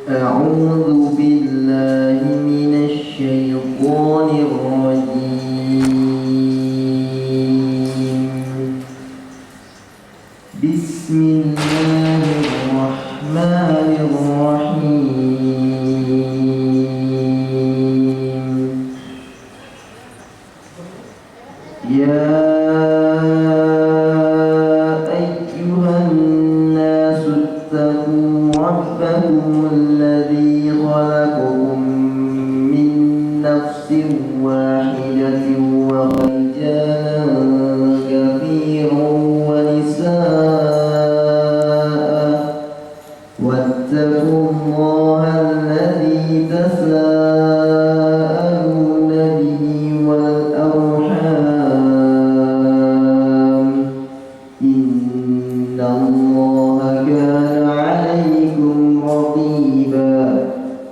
أعوذ بالله من الشيطان الرجيم. بسم الله الرحمن الرحيم. يا أيها الناس اتقوا ربكم الذي خلقكم من نفس واحدة ورجالا كثيرا ونساء واتقوا الله الذي تساءلون به والأرحام إن الله كان عليكم رقيبا.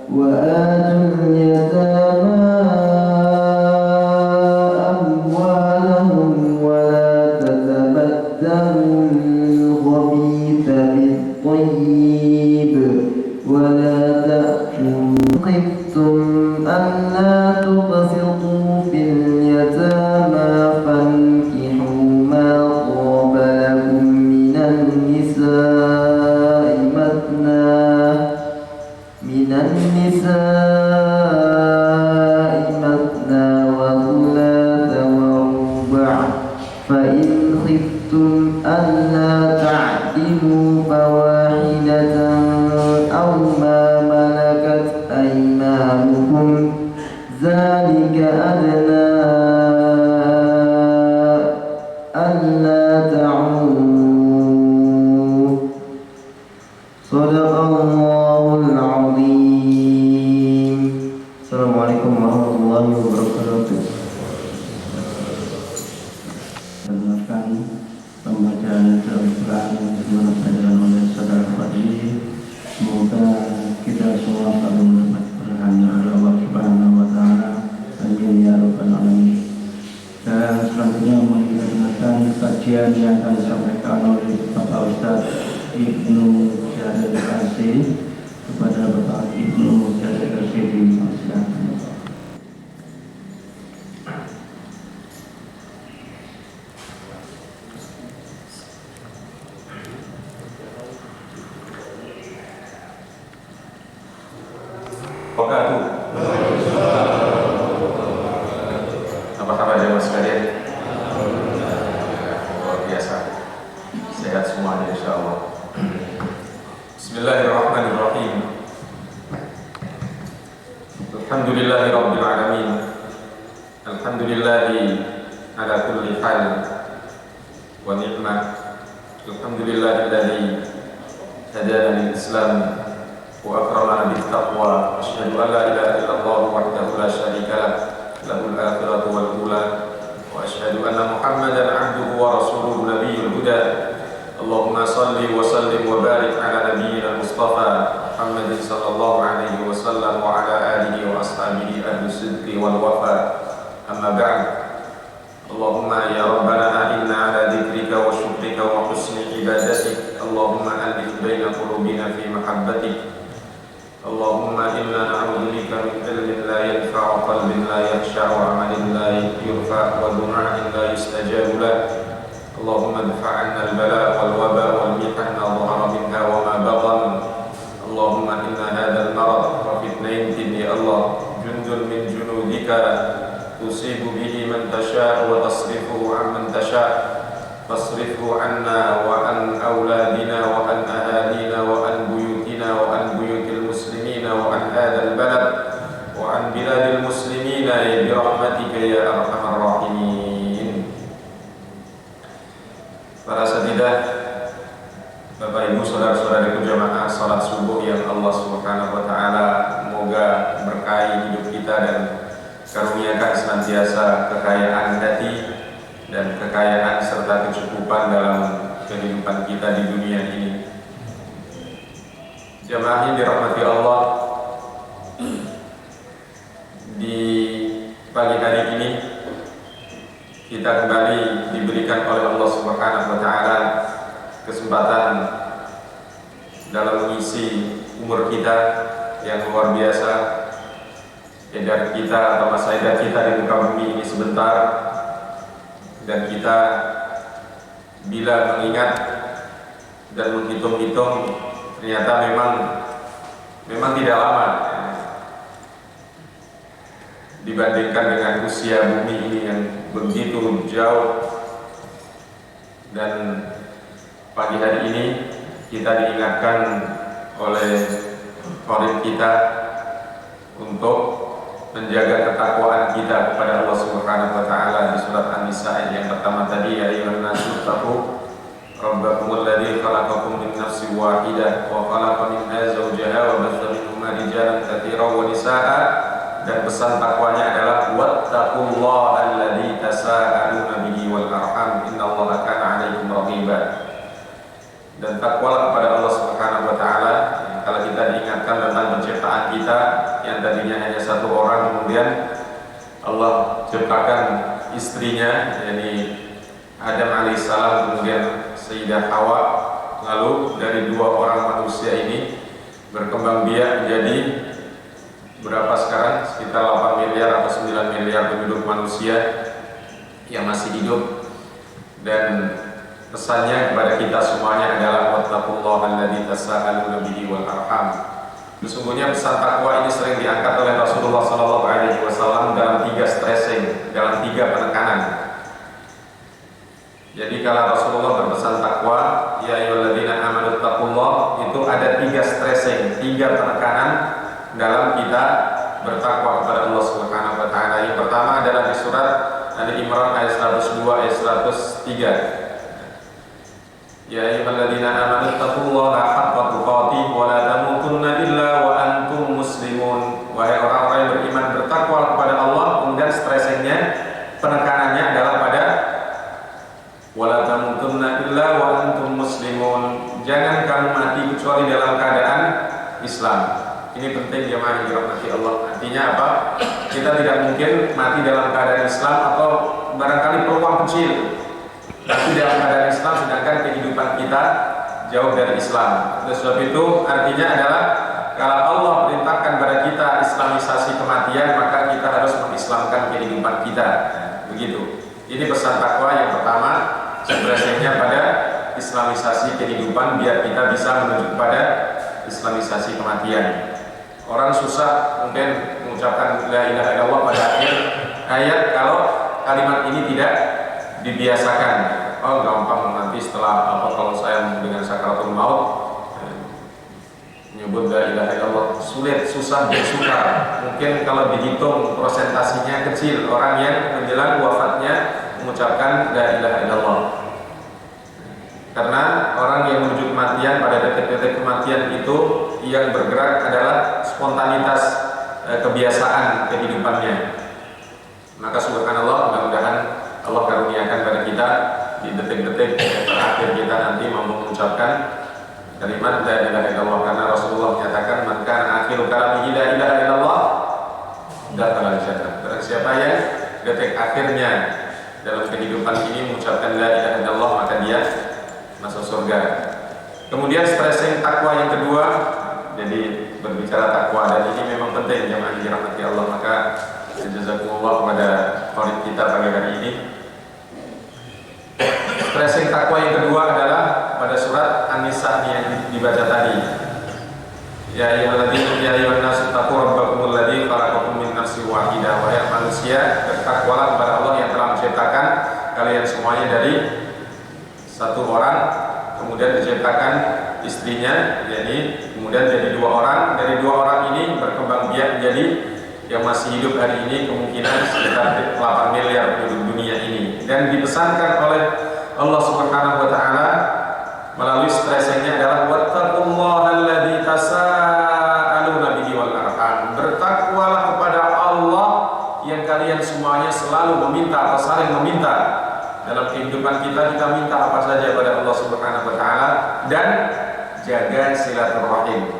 وآتوا اليتامى أموالهم ولا تتبدلوا الخبيث بالطيب ولا تأكلوا. خفتم ألا تقسطوا في اليتامى فانكحوا ما طاب لكم من النساء مثنى وثلاث ورباع فإن خفتم ألا تعدلوا فواحدة أو ما ملكت أيمانكم ذلك أدنى ألا تعولوا. صدق الله العظيم. Assalamualaikum warahmatullahi wabarakatuh. Dengarkan pembacaan Al-Quran yang disampaikan oleh saudara Fadli. Semoga kita semua selalu mendapat berkahan dari Allah Subhanahu wa Ta'ala. Amin ya rabbal alamin. Dan selanjutnya mari kita dengarkan kajian yang akan disampaikan oleh Bapak Ustaz Ibnu Syahrir Kasih kepada Bapak Ibnu Syahrir Kasih di Masyarakat. Apa kabar jemaah sekalian? Luar biasa, sehat semuanya insyaallah. Bismillahirrahmanirrahim. Alhamdulillahi rabbil alamin. Alhamdulillahi ala kulli hal wa ni'mah. Alhamdulillahilladzi hadana lil Islam وأكرمنا بالتقوى. أشهد أن لا إله إلا الله وحده لا شريك له له الآخرة والأولى وأشهد أن محمدا عبده ورسوله نبي الهدى. اللهم صل وسلم وبارك على نبينا المصطفى محمد صلى الله عليه وسلم وعلى آله وأصحابه أهل الصدق والوفاء. أما بعد. اللهم يا ربنا أعنا على ذكرك وشكرك وحسن عبادتك. اللهم ألف بين قلوبنا في محبتك. اللهم إنا نعوذ بك من علم لا ينفع وقلب لا يخشع وعمل لا يرفع ودعاء لا يستجاب له. اللهم ادفع عنا البلاء والوباء والمحن ما ظهر منها وما بطن. اللهم إن هذا المرض وفتنة يا الله جند من جنودك تصيب به من تشاء وتصرفه عن من تشاء. فاصرفه عنا وعن أولادنا وعن أهالينا وعن بيوتنا وعن بيوت المسلمين وعن هذا البلد وعن بلاد المسلمين برحمتك يا أرحم الراحمين. Para satidah, Bapak Ibu saudara-saudariku jamaah salat subuh yang Allah Subhanahu wa taala moga berkahi hidup kita dan karuniakan senantiasa kekayaan hati dan kekayaan serta kecukupan dalam kehidupan kita di dunia ini. Jamaah yang dirahmati Allah, di pagi hari ini kita kembali diberikan oleh Allah Subhanahu wa taala kesempatan dalam mengisi umur kita yang luar biasa. Edar kita atau masa edar kita di muka bumi ini sebentar, dan kita bila mengingat dan menghitung-hitung ternyata memang tidak lama dibandingkan dengan usia bumi ini yang begitu jauh. Dan pagi hari ini kita diingatkan oleh Khalid kita untuk menjaga ketakwaan kita kepada Allah Subhanahu wa taala di surat An-Nisa ayat yang pertama tadi, ya ayyuhan nasu taqu rabbakumul ladzi khalaqakum min nafsin wahidah wa khalaqa minha zawjaha wa batha minhuma rijalan katsiran wa nisaa'a, dan pesan takwanya adalah wattaqullaha alladzi tasaaluna bihi wal arham innallaha kana 'alaikum raqiba. Dan takwalah kepada Allah Subhanahu wa taala. Kalau kita diingatkan tentang penciptaan kita yang tadinya hanya satu orang, kemudian Allah ciptakan istrinya, yakni Adam alaihissalam, kemudian Sayyidah Hawa, lalu dari dua orang manusia ini berkembang biak menjadi berapa sekarang? Sekitar 8 miliar atau 9 miliar penduduk manusia yang masih hidup. Dan pesannya kepada kita semuanya adalah wattaqullaha alladzi tasaaluna bihi wal arham. Sesungguhnya pesan takwa ini sering diangkat oleh Rasulullah SAW dalam 3 stressing, dalam 3 penekanan. Jadi kalau Rasulullah berpesan takwa, ya ayyuhalladzina amanu taqullaha, itu ada 3 stressing, 3 penekanan dalam kita bertakwa kepada Allah Subhanahu wa taala. Yang pertama adalah di surat Ali Imran ayat 102 ayat 103. Ya ayyuhalladzina amanu taqullaha haqqa tuqatih wa la tamutunna illa wa antum muslimun. Wahai orang-orang yang beriman, bertakwa kepada Allah. Kemudian stressingnya, penekanannya adalah pada wa la tamutunna illa wa antum muslimun. Jangan kamu mati kecuali dalam keadaan Islam. Ini penting jemaah yang dirahmati Allah. Artinya apa? Kita tidak mungkin mati dalam keadaan Islam, atau barangkali peluang kecil tapi dalam keadaan Islam, sedangkan kehidupan kita jauh dari Islam. Oleh sebab itu artinya adalah kalau Allah perintahkan pada kita islamisasi kematian, maka kita harus mengislamkan kehidupan kita. Begitu. Ini pesan takwa yang pertama, sebenarnya pada islamisasi kehidupan biar kita bisa menuju pada islamisasi kematian. Orang susah mungkin mengucapkan la ilaha illallah pada akhir ayat kalau kalimat ini tidak dibiasakan. Oh gampang, nanti setelah kalau saya dengan sakaratul maut menyebut la ilaha illallah sulit, susah, dan sukar. Mungkin kalau dihitung prosentasinya kecil orang yang menjelang wafatnya mengucapkan la ilaha illallah. Karena orang yang menuju kematian pada detik-detik kematian itu yang bergerak adalah spontanitas kebiasaan kehidupannya. Maka subhanallah, mudah-mudahan Allah karuniakan pada kita di detik-detik terakhir kita nanti mampu mengucapkan kalimat la ilaha illallah, karena Rasulullah menyatakan man kana akhiru kalamihi la ilaha illallah dakhala jannah. Barang siapa yang detik akhirnya dalam kehidupan ini mengucapkan la ilaha illallah, maka dia masuk surga. Kemudian stressing takwa yang kedua, jadi berbicara takwa, dan ini memang penting jemaah yang dirahmati Allah. Maka jazakumullah kepada Khalid kita pagi hari ini. Stressing takwa yang kedua adalah pada surat An-Nisa yang dibaca tadi. Ya ayyuhan nasu taqu rabbakumul ladzi khalaqakum min nafsin wahidah. Wahai manusia, bertakwalah kepada Allah yang telah menciptakan kalian semuanya dari satu orang, kemudian diciptakan istrinya, jadi kemudian jadi 2 orang. Dari 2 orang ini berkembang biak menjadi yang masih hidup hari ini kemungkinan sekitar 8 miliar penduduk dunia ini. Dan dipesankan oleh Allah Subhanahu wa taala melalui stressingnya adalah wattaqullaha alladzi tasaaluna bihi wal arham. Bertakwalah kepada Allah yang kalian semuanya selalu meminta atau saling meminta. Dalam kehidupan kita minta apa saja pada Allah Subhanahu wa taala, dan jaga silaturahim.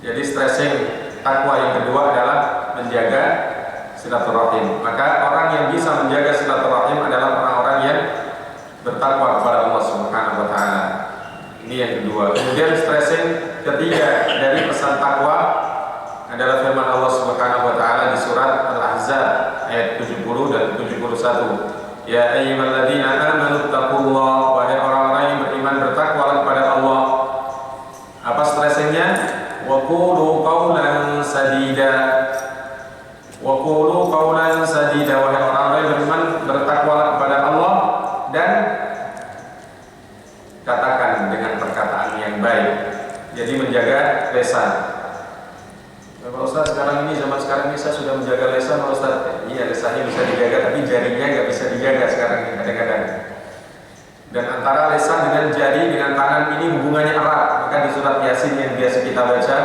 Jadi stressing takwa yang kedua adalah menjaga silaturahim. Maka orang yang bisa menjaga silaturahim adalah orang-orang yang bertakwa kepada Allah Subhanahu wa taala. Ini yang kedua. Kemudian stressing ketiga dari pesan takwa adalah firman Allah Subhanahu wa taala di surat Al-Ahzab ayat 70 dan 71. Ya ayyuhalladzina amanu taqullaha, wahai orang-orang yang beriman bertakwalah kepada Allah. Apa stressingnya? Wa qulu qawlan sadida. Wa qulu qawlan sadida, wahai orang-orang yang beriman bertakwalah kepada Allah dan katakan dengan perkataan yang baik. Jadi menjaga lisan. Pak Ustaz, sekarang ini zaman sekarang ini saya sudah menjaga lisan, Pak Ustaz. Iya, lisannya bisa dijaga, tapi jarinya nggak bisa dijaga sekarang ini kadang-kadang. Dan antara lisan dengan jari dengan tangan ini hubungannya erat. Maka di surat Yasin yang biasa kita baca,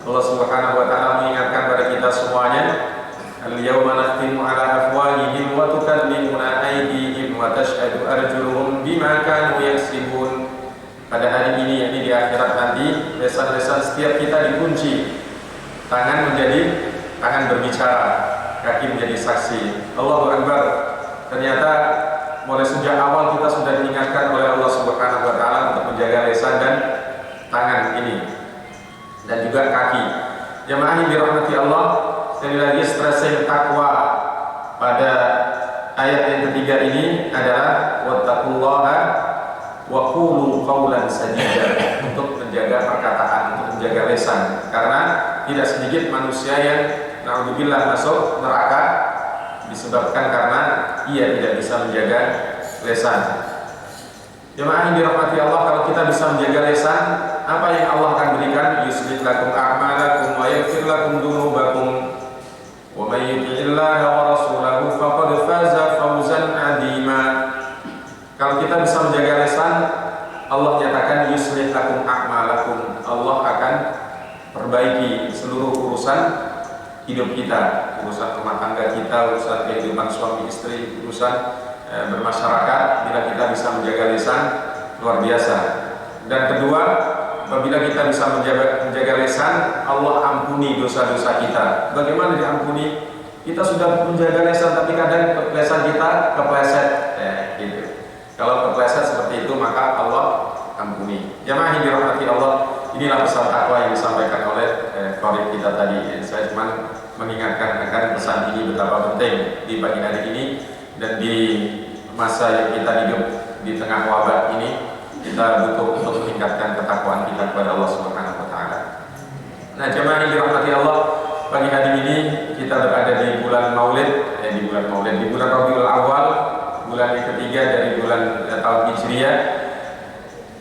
Allah Subhanahu wa taala mengingatkan pada kita semuanya, al-yawma nakhtimu ala afwahihim wa tukallimuna aydihim wa tashhadu arjuluhum bima kanu yaksibun. Pada hari ini, yakni di akhirat nanti, lisan-lisan setiap kita dikunci. Tangan menjadi tangan berbicara, kaki menjadi saksi. Allahu Akbar. Ternyata mulai sejak awal kita sudah diingatkan oleh Allah Subhanahu wa taala untuk menjaga lisan dan tangan ini, dan juga kaki. Jamaah yang dirahmati Allah, sekali lagi stressing takwa pada ayat yang ketiga ini adalah wattaqullaha wa qulu qawlan sadida, untuk menjaga perkataan, untuk menjaga lisan. Karena tidak sedikit manusia yang naudzubillah masuk neraka disebabkan karena ia tidak bisa menjaga lisan. Jemaah yang dirahmati Allah, kalau kita bisa menjaga lisan, apa yang Allah akan berikan? Yuslih lakum a'malakum wa yaghfir lakum dzunubakum wa may yuti'illaha wa rasulahu faqad faza fawzan 'azima. Kalau kita bisa menjaga lisan, Allah nyatakan yuslih lakum a'malakum, Allah akan perbaiki seluruh urusan hidup kita, urusan rumah tangga kita, urusan kehidupan suami istri, urusan bermasyarakat. Bila kita bisa menjaga lisan, luar biasa. Dan kedua, apabila kita bisa menjaga lisan, Allah ampuni dosa-dosa kita. Bagaimana diampuni? Kita sudah menjaga lisan, tapi kadang lisan kita kepleset, gitu. Kalau kepleset seperti itu, maka Allah ampuni. Jamaah yang dirahmati Allah, inilah pesan takwa yang disampaikan oleh Qorib kita tadi. Saya cuma mengingatkan akan pesan ini betapa penting di pagi hari ini, dan di masa yang kita hidup di tengah wabah ini, kita butuh untuk meningkatkan ketakwaan kita kepada Allah Subhanahu wa taala. Nah, jemaah yang dirahmati Allah, pagi hari ini kita berada di bulan Maulid, di bulan Rabiul Awal, bulan yang ketiga dari bulan tahun Hijriah,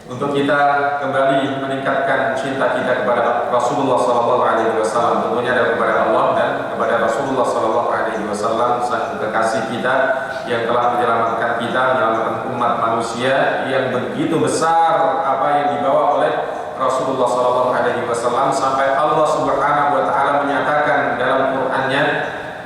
untuk kita kembali meningkatkan cinta kita kepada Rasulullah SAW, tentunya adalah kepada Allah dan kepada Rasulullah SAW, sang kekasih kita yang telah menyelamatkan kita, menyelamatkan umat manusia yang begitu besar apa yang dibawa oleh Rasulullah SAW, sampai Allah Subhanahu wa taala menyatakan dalam Qur'annya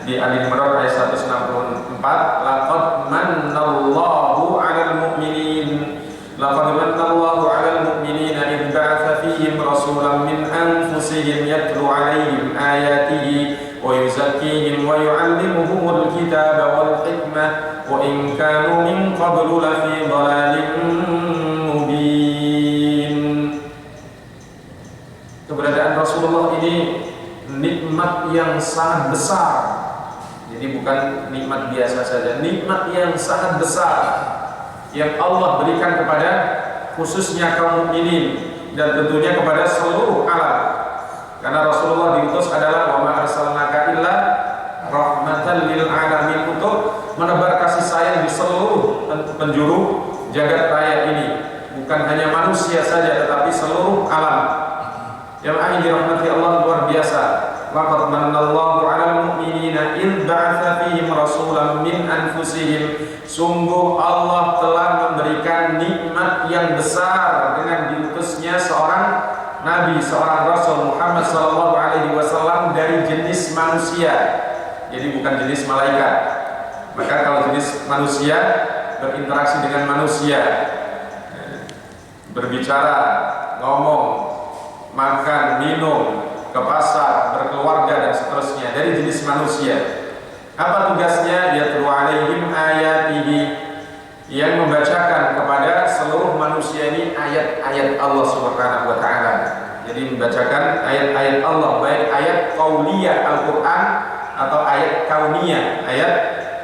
di Al-Imran ayat 164, laqad mannallahu 'alal mu'minin, laqad mannallahu 'alal mu'minina id ba'atha fihim rasulan min anfusihim yatlu 'alaihim ayatihi wa yuzakkihim wa yu'allimuhumul kitaba wal hikmah wa in kanu min qablu lafi dhalalin mubin. Keberadaan Rasulullah ini nikmat yang sangat besar. Jadi bukan nikmat biasa saja, nikmat yang sangat besar yang Allah berikan kepada khususnya kaum mukminin dan tentunya kepada seluruh alam. Karena Rasulullah diutus adalah wa ma arsalnaka illa rahmatan lil alamin, untuk menebar kasih sayang di seluruh penjuru jagat raya ini, bukan hanya manusia saja tetapi seluruh alam. Yang dirahmati Allah, luar biasa. Laqad mannallahu 'alal mu'minina id ba'atsa fihim rasulan min anfusihim. Sungguh Allah telah memberikan nikmat yang besar dengan diutusnya seorang nabi, seorang rasul Muhammad sallallahu alaihi wasallam dari jenis manusia. jadi bukan jenis malaikat. Maka kalau jenis manusia berinteraksi dengan manusia, berbicara, ngomong, makan, minum, ke pasar, berkeluarga dan seterusnya, dari jenis manusia. Apa tugasnya? Yatlu alaihim ayatihi, yang membacakan kepada seluruh manusia ini ayat-ayat Allah Subhanahu wa taala. Jadi membacakan ayat-ayat Allah, baik ayat qauliyah Al-Qur'an atau ayat kauniyah, ayat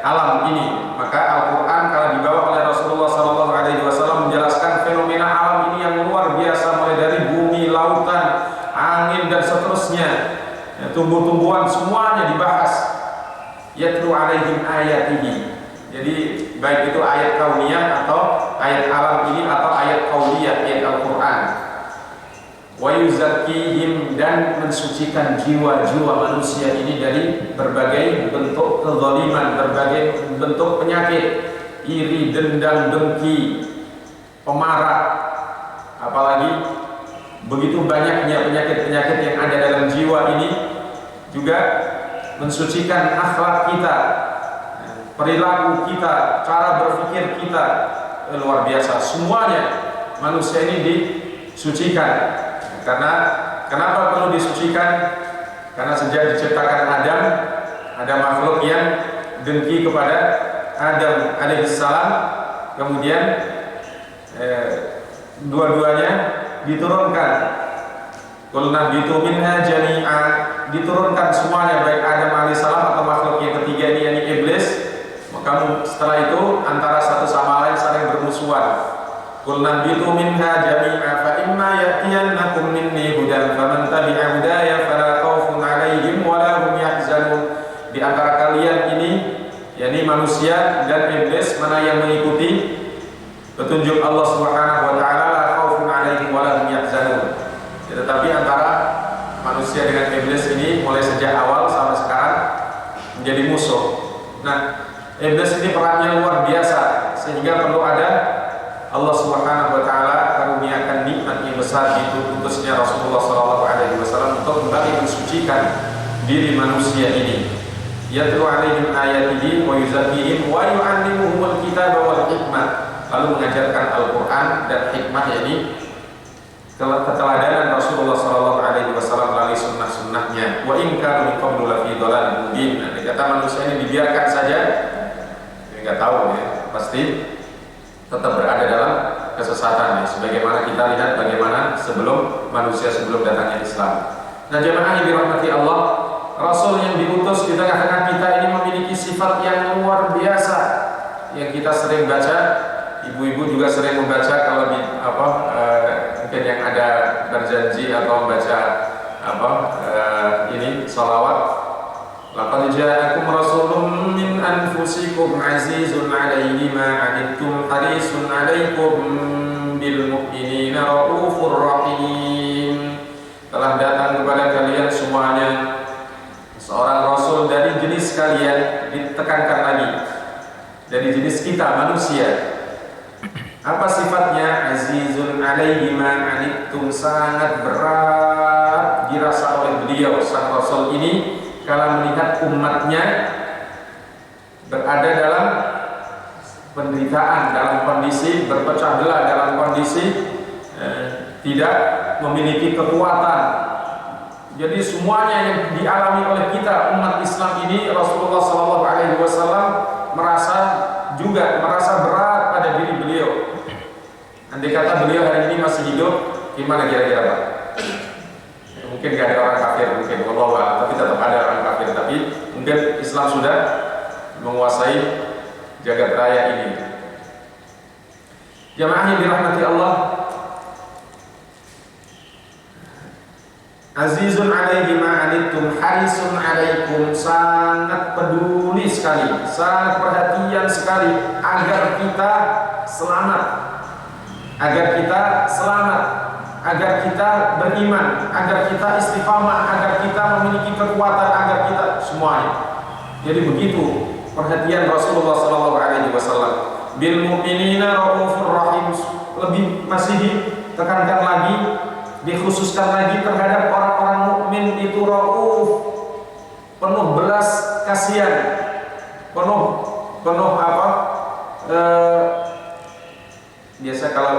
alam ini. Maka Al-Qur'an kalau dibawa oleh Rasulullah sallallahu alaihi wasallam menjelaskan fenomena alam ini yang luar biasa, mulai dari bumi, lautan, angin dan seterusnya. Ya, tumbuh-tumbuhan semuanya dibahas. Yatlu alaihim ayatihi. Jadi baik itu ayat kauniyah atau ayat alam ini atau ayat qauliyah, ayat Al-Qur'an. Wa yuzakkihim, dan mensucikan jiwa-jiwa manusia ini dari berbagai bentuk kezaliman, berbagai bentuk penyakit, iri, dendam, dengki, pemarah, apalagi begitu banyaknya penyakit-penyakit yang ada dalam jiwa ini. Juga mensucikan akhlak kita, perilaku kita, cara berpikir kita, luar biasa. Semuanya manusia ini disucikan. Karena kenapa perlu disucikan? Karena sejak diciptakan Adam, ada makhluk yang dengki kepada Adam alaihissalam, kemudian dua-duanya diturunkan. Qulna bitu minha jami'a, diturunkan semuanya, baik Adam alaihissalam atau makhluk yang ketiga ini, yakni iblis. Maka setelah itu antara satu sama lain saling bermusuhan. Qulna bitu minha jami'a fa imma ya'tiyannakum minni hudan faman tabi'a hudaya fala khaufun 'alaihim wa la hum yahzanun. Di antara kalian ini, yakni manusia dan iblis, mana yang mengikuti petunjuk Allah Subhanahu wa taala, la khaufun 'alaihim wa la hum yahzanun. Tetapi antara manusia dengan iblis ini mulai sejak awal sampai sekarang menjadi musuh. Nah, iblis ini perannya luar biasa, sehingga perlu ada Allah Subhanahu wa taala karuniakan nikmat yang besar itu utusnya Rasulullah sallallahu alaihi wasallam untuk kembali mensucikan diri manusia ini. Yatlu alaihim ayatihi wa yuzakkihim wa yu'allimuhumul kitaba wal hikmah, lalu mengajarkan Al-Qur'an dan hikmah, yakni keteladanan Rasulullah sallallahu alaihi wasallam melalui sunnah-sunnahnya. Wa in kanu min qablu la fi dhalalin mubin. Nah, kata manusia ini dibiarkan saja, enggak tahu ya, pasti tetap berada dalam kesesatan ya. Sebagaimana kita lihat bagaimana sebelum manusia sebelum datangnya Islam. Nah, jemaah yang dirahmati Allah, Rasul yang diutus di tengah-tengah kita ini memiliki sifat yang luar biasa yang kita sering baca. Ibu-ibu juga sering membaca kalau di mungkin yang ada berjanji atau membaca ini salawat. Laqad ja'akum rasulun min anfusikum azizun 'alaihi ma 'anittum harisun 'alaikum bil mu'minina raufur rahim. Telah datang kepada kalian semuanya seorang rasul dari jenis kalian, ditekankan lagi, dari jenis kita manusia. Apa sifatnya? Azizun 'alaihi ma 'anittum, sangat berat dirasa oleh beliau sang rasul ini kalau melihat umatnya berada dalam penderitaan, dalam kondisi berpecah belah, dalam kondisi tidak memiliki kekuatan. Jadi semuanya yang dialami oleh kita umat Islam ini, Rasulullah SAW merasa berat pada diri beliau. Andai kata beliau hari ini masih hidup, gimana kira-kira Pak? Mungkin gak ada orang kafir, mungkin Allah, tapi tetap ada orang kafir. Tapi mungkin Islam sudah menguasai jagat raya ini. Jamaah yang dirahmati Allah, azizun 'alaihi ma 'anittum harisun 'alaikum, sangat peduli sekali, sangat perhatian sekali agar kita selamat, agar kita beriman, agar kita istiqamah, agar kita memiliki kekuatan, agar kita semuanya. Jadi begitu perhatian Rasulullah SAW. Bil mu'minina raufur rahim, lebih masih ditekankan lagi, dikhususkan lagi terhadap orang-orang mukmin itu rauf, penuh belas kasihan, penuh apa? Biasa kalau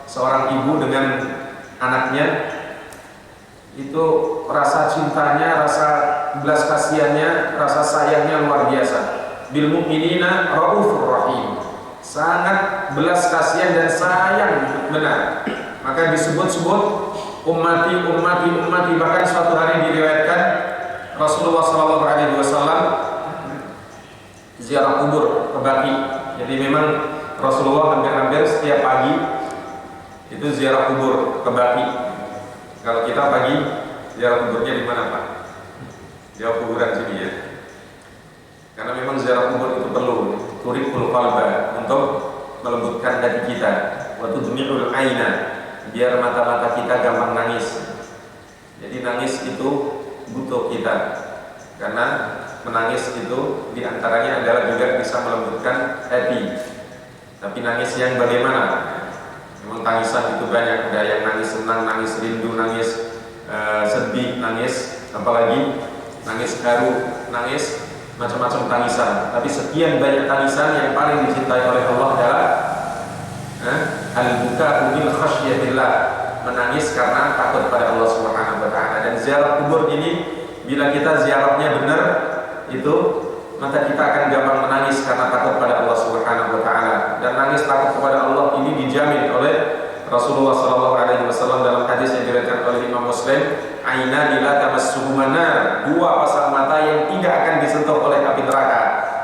seorang ibu dengan anaknya itu rasa cintanya, rasa belas kasihannya, rasa sayangnya luar biasa. Bil mu'minina raufur rahim. Sangat belas kasihan dan sayang benar. Maka disebut-sebut ummati, bahkan suatu hari diriwayatkan Rasulullah SAW ziarah kubur ke Baqi. Jadi memang Rasulullah hampir-hampir setiap pagi itu ziarah kubur ke Baqi. Kalau kita pagi ziarah kuburnya di mana, Pak? Di kuburan sini ya. Karena memang ziarah kubur itu perlu turikul qalba, untuk melembutkan hati kita, wa tudmi'ul aina, biar mata-mata kita gampang nangis. Jadi nangis itu butuh kita, karena menangis itu diantaranya adalah juga bisa melembutkan hati. Tapi nangis yang bagaimana? Memang tangisan itu banyak, ada yang nangis senang, nangis rindu, nangis sedih, nangis apalagi nangis haru, nangis macam-macam tangisan. Tapi sekian banyak tangisan, yang paling dicintai oleh Allah adalah al-buka min khasyatillah, menangis karena takut pada Allah Subhanahu wa taala. Dan ziarah kubur ini, bila kita ziarahnya benar, itu maka kita akan gampang menangis karena takut pada Allah Subhanahu wa taala. Dan nangis takut kepada Allah ini dijamin oleh Rasulullah SAW dalam hadis yang diriwayatkan oleh Imam Muslim, ainani la tamassuhuma nar, dua pasang mata yang tidak akan disentuh oleh api neraka.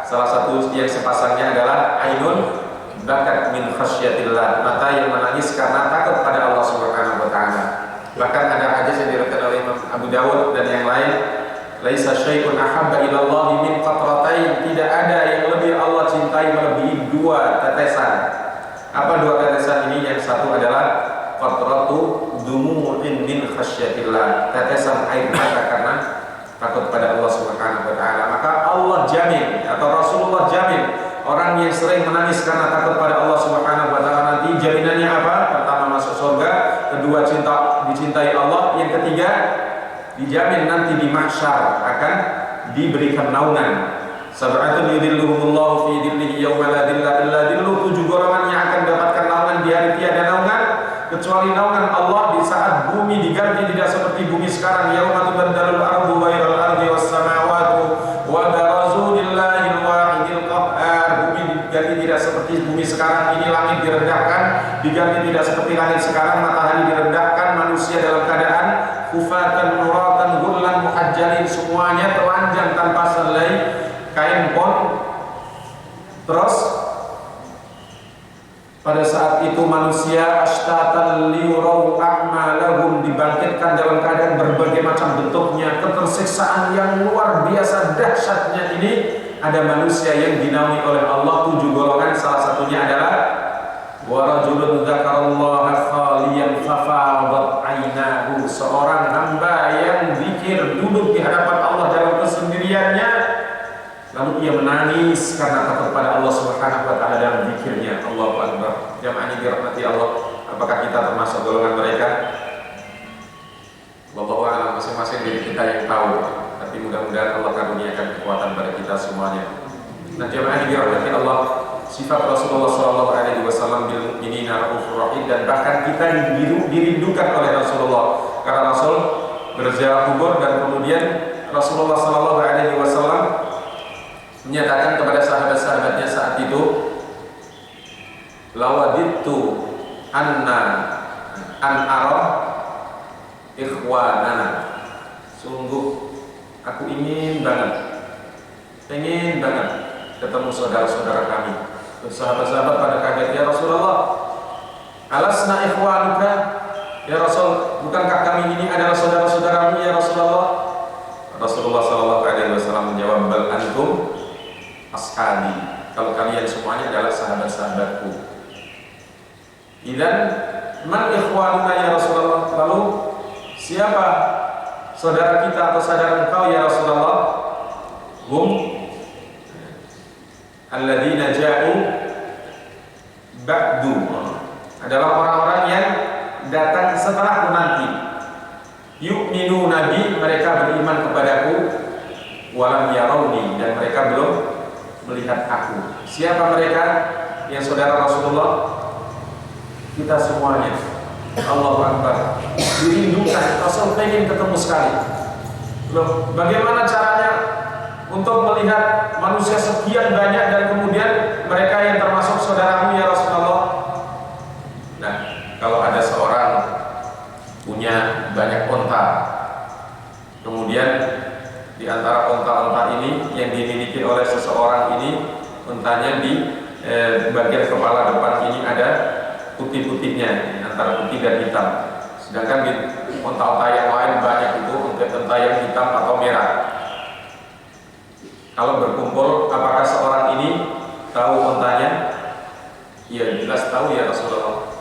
Salah satu yang sepasangnya adalah ainun bakat min khasyatillah, mata yang menangis karena takut pada Allah Subhanahu wa taala. Bahkan ada hadis yang diriwayatkan oleh Imam Abu Dawud dan yang lain, laisa syai'un ahabba ila Allah min qatratain, tidak ada yang lebih Allah cintai melebihi dua tetesan. Apa dua tetesan ini? Yang satu adalah qatratu dumu'in min khasyatillah, tetesan air mata karena takut pada Allah Subhanahu wa taala. Maka Allah jamin, atau Rasulullah jamin, orang yang sering menangis karena takut pada Allah Subhanahu wa taala nanti jaminannya apa? Pertama, masuk surga, kedua, dicintai Allah, yang ketiga, dijamin nanti di mahsyar akan diberikan naungan. Sab'atun yudhilluhumullahu fi dhillihi yawma la dhilla illa dhilluh, 7 golongan yang akan mendapatkan naungan di hari tiada naungan kecuali naungan Allah di saat bumi diganti tidak seperti bumi sekarang. Yauma tubaddalul ardu ghairal ardi was samawati wa barazu lillahil wahidil qahhar. Bumi diganti tidak seperti bumi sekarang ini, langit direndahkan diganti tidak seperti langit sekarang, matahari direndahkan, manusia dalam keadaan kufatan nuratan ghullan muhajjalin, semuanya telanjang tanpa selai kain pon. Terus pada saat itu manusia ashtatan liyurau a'malahum, dibangkitkan dalam keadaan berbagai macam bentuknya, ketersiksaan yang luar biasa dahsyatnya ini. Ada manusia yang dinaungi oleh Allah 7 golongan, salah satunya adalah wa rajulun dzakarallaha khaliyan fafadat ainahu, seorang hamba yang zikir, duduk di hadapan Allah dalam kesendiriannya, lalu ia menangis karena takut pada Allah Subhanahu wa taala dalam zikirnya. Allahu akbar. Jamaah ini dirahmati Allah, apakah kita termasuk golongan mereka? Wallahu a'lam, masing-masing diri kita yang tahu. Tapi mudah-mudahan Allah karuniakan kekuatan pada kita semuanya. Nah, jamaah ini dirahmati Allah, sifat Rasulullah SAW bil mu'minina raufur rahim, dan bahkan kita dirindukan oleh Rasulullah karena Rasul berziarah kubur. Dan kemudian Rasulullah SAW menyatakan kepada sahabat-sahabatnya saat itu, lawadittu an ara ikhwanana, sungguh aku ingin banget ketemu saudara-saudara kami. Sahabat-sahabat pada kaget, ya Rasulullah, alasna ikhwanuka, ya Rasul, bukankah kami ini adalah saudara-saudaramu ya Rasulullah? Rasulullah SAW menjawab, bal antum ashabi, kalau kalian semuanya adalah sahabat-sahabatku. Idzan man ikhwanuna ya Rasulullah, lalu siapa saudara kita atau saudara engkau ya Rasulullah? Hum alladzina ja'u ba'du, adalah orang-orang yang datang setelahku nanti. Yu'minu nabi, mereka beriman kepadaku, walam yarawni, mereka belum melihat aku. Siapa mereka yang saudara Rasulullah? Kita semuanya. Allahu Akbar. Dirindukan, Rasul pengen ketemu sekali. Loh, bagaimana caranya untuk melihat manusia sekian banyak dan kemudian mereka yang termasuk saudaramu ya Rasulullah? Nah, kalau ada seorang punya banyak onta, kemudian di antara onta-onta ini yang dimiliki oleh seseorang ini, ontanya di bagian kepala depan ini ada putih-putihnya, antara putih dan hitam. Sedangkan di onta-onta yang lain banyak itu onta yang hitam atau merah. Kalau berkumpul, apakah seorang ini tahu ontanya? Ya jelas tahu ya Rasulullah.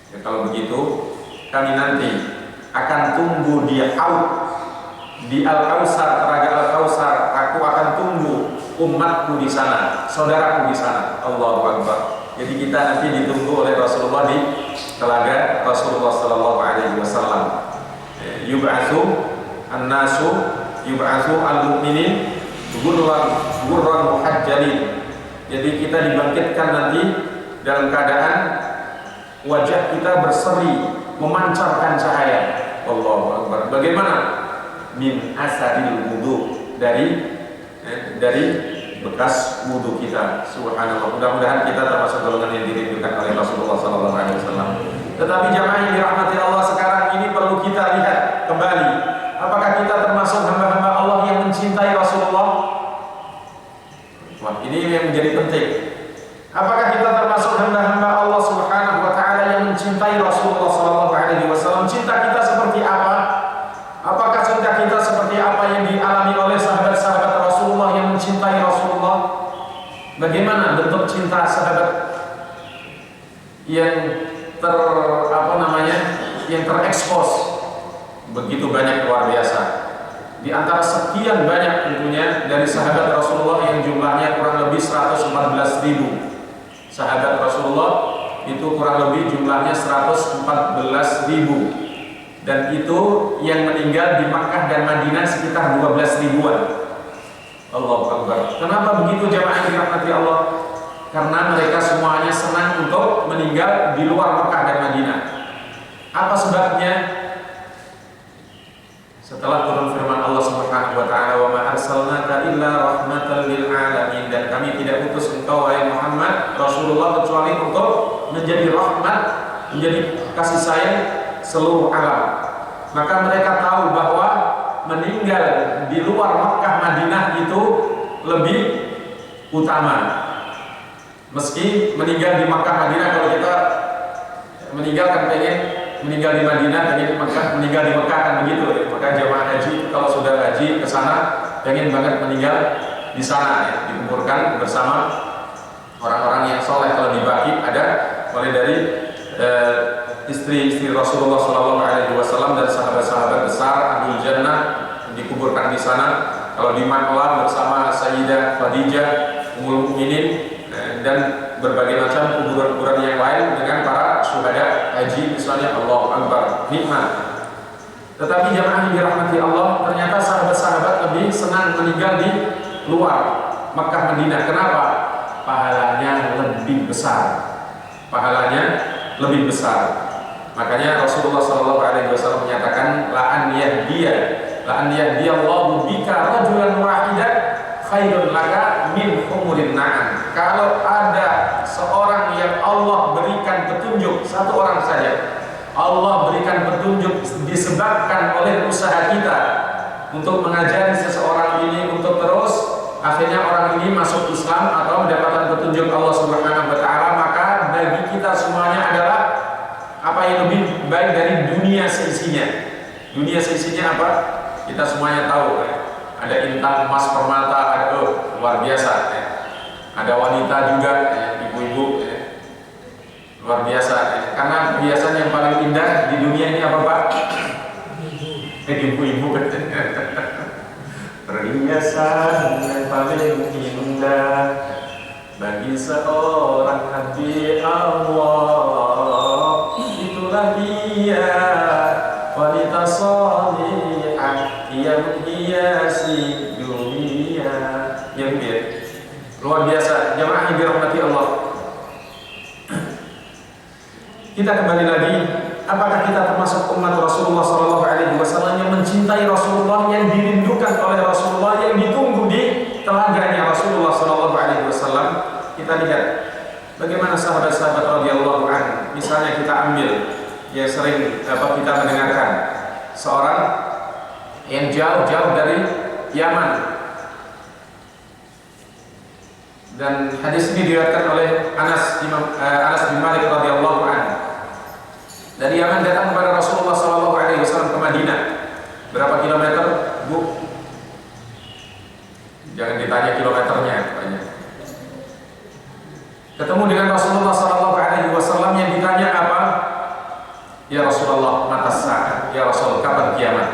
Ya, kalau begitu, kami nanti akan tunggu di haud, di Al-Kausar, telaga Al-Kausar. Aku akan tunggu umatku di sana, saudaraku di sana. Allahu Akbar. Jadi kita nanti ditunggu oleh Rasulullah di telaga Rasulullah Sallallahu Alaihi Wasallam. Yub'atsu an-nasu, yub'atsu al-mu'minin gurran muhajjalin. Jadi kita dibangkitkan nanti dalam keadaan wajah kita berseri, memancarkan cahaya. Allahu Akbar. Bagaimana? Min asadil wudu, dari bekas wudu kita. Subhanallah. Mudah-mudahan kita termasuk golongan yang dirindukan oleh Rasulullah Sallallahu Alaihi Wasallam. Tetapi jamaah yang dirahmati Allah, sekarang ini perlu kita lihat kembali, apakah kita termasuk hamba-hamba Allah yang mencintai Rasulullah? Wah, ini yang menjadi penting. Apakah kita termasuk hamba-hamba Allah Subhanahu wa taala yang mencintai Rasulullah Sallallahu Alaihi Wasallam? Cinta kita seperti apa? Apakah cinta kita seperti apa yang dialami oleh sahabat-sahabat Rasulullah yang mencintai Rasulullah? Bagaimana bentuk cinta sahabat yang yang terekspos begitu banyak, luar biasa. Di antara sekian banyak tentunya dari sahabat Rasulullah yang jumlahnya kurang lebih 114.000. Sahabat Rasulullah itu kurang lebih jumlahnya 114.000. Dan itu yang meninggal di Makkah dan Madinah sekitar 12 ribuan. Allahu Akbar. Kenapa begitu jamaah yang dirahmati Allah? Karena mereka semuanya senang untuk meninggal di luar Makkah dan Madinah. Apa sebabnya? Setelah turun firman Allah Subhanahu wa taala, "Wa ma arsalnaka illa rahmatan lil alamin," dan kami tidak utus engkau wahai Muhammad Rasulullah kecuali untuk menjadi rahmat, menjadi kasih sayang seluruh alam. Maka mereka tahu bahwa meninggal di luar Makkah Madinah itu lebih utama. Meski meninggal di Makkah Madinah, kalau kita meninggal kan pengen meninggal di Madinah, pengen meninggal di Makkah kan begitu ya. Maka jemaah haji kalau sudah haji ke sana pengen banget meninggal di sana ya, dikuburkan bersama orang-orang yang soleh. Kalau dibagi ada mulai dari istri-istri Rasulullah Sallallahu Alaihi Wasallam dan sahabat-sahabat besar Ahlul Jannah dikuburkan di sana. Kalau di Maklah bersama Sayyidah Khadijah, Ummul Mukminin, dan berbagai macam kuburan-kuburan yang lain dengan para syuhada haji misalnya. Allahu Akbar, nikmat. Tetapi jamaah yang dirahmati Allah, ternyata sahabat-sahabat lebih senang meninggal di luar Makkah Madinah. Kenapa? Pahalanya lebih besar. Pahalanya lebih besar. Makanya Rasulullah Sallallahu Alaihi Wasallam menyatakan, la an yahdiyallahu bika rajulan wahidan khairun laka min humurin na'am. Kalau ada seorang yang Allah berikan petunjuk, satu orang saja, Allah berikan petunjuk disebabkan oleh usaha kita untuk mengajari seseorang ini untuk terus akhirnya orang ini masuk Islam atau mendapatkan petunjuk Allah Subhanahu wa taala, maka bagi kita semuanya adalah apa yang lebih baik dari dunia seisinya. Dunia seisinya apa? Kita semuanya tahu ya. Ada intan emas permata, ada luar biasa ya. Ada wanita juga ya, ibu-ibu ya. Luar biasa ya. Karena perhiasan yang paling indah di dunia ini apa Pak? Ibu-ibu. Perhiasan yang paling indah bagi seorang hati Allah, itulah dia wanita salihah yang menghiasi dunia. yang luar biasa. Jamaah yang dirahmati Allah, kita kembali lagi, apakah kita termasuk umat Rasulullah SAW yang mencintai Rasulullah, yang dirindukan oleh Rasulullah, yang ditunggu di telaganya Rasulullah SAW? Kita lihat bagaimana sahabat-sahabat radhiyallahu anhu. Misalnya kita ambil yang sering kita mendengarkan seorang yang jauh-jauh dari Yaman, dan hadis ini diriwayatkan oleh Anas bin Malik radhiyallahu anhu. Dari Yaman datang kepada Rasulullah SAW ke Madinah. Berapa kilometer, Bu? Jangan ditanya kilometernya, tanya. Ketemu dengan Rasulullah SAW, yang ditanya apa? Ya Rasulullah, mata saat. Ya Rasul, kapan kiamat?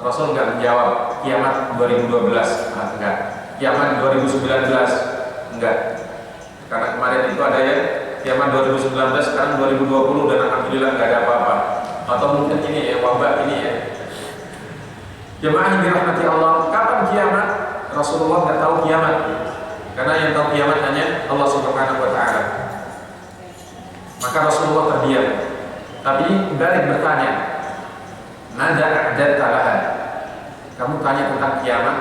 Rasul enggak menjawab kiamat 2012, enggak. Kiamat 2019, enggak. Karena kemarin itu ada ya kiamat 2019, sekarang 2020 dan alhamdulillah enggak ada apa-apa. Atau mungkin ini ya, wabah ini ya. Jemaah yang dirahmati Allah, kapan kiamat? Rasulullah enggak tahu kiamat. Karena yang tahu kiamat hanya Allah Subhanahu wa taala. Maka Rasulullah terdiam. Tapi balik bertanya, "Mada a'dadta laha?" Kamu tanya tentang kiamat,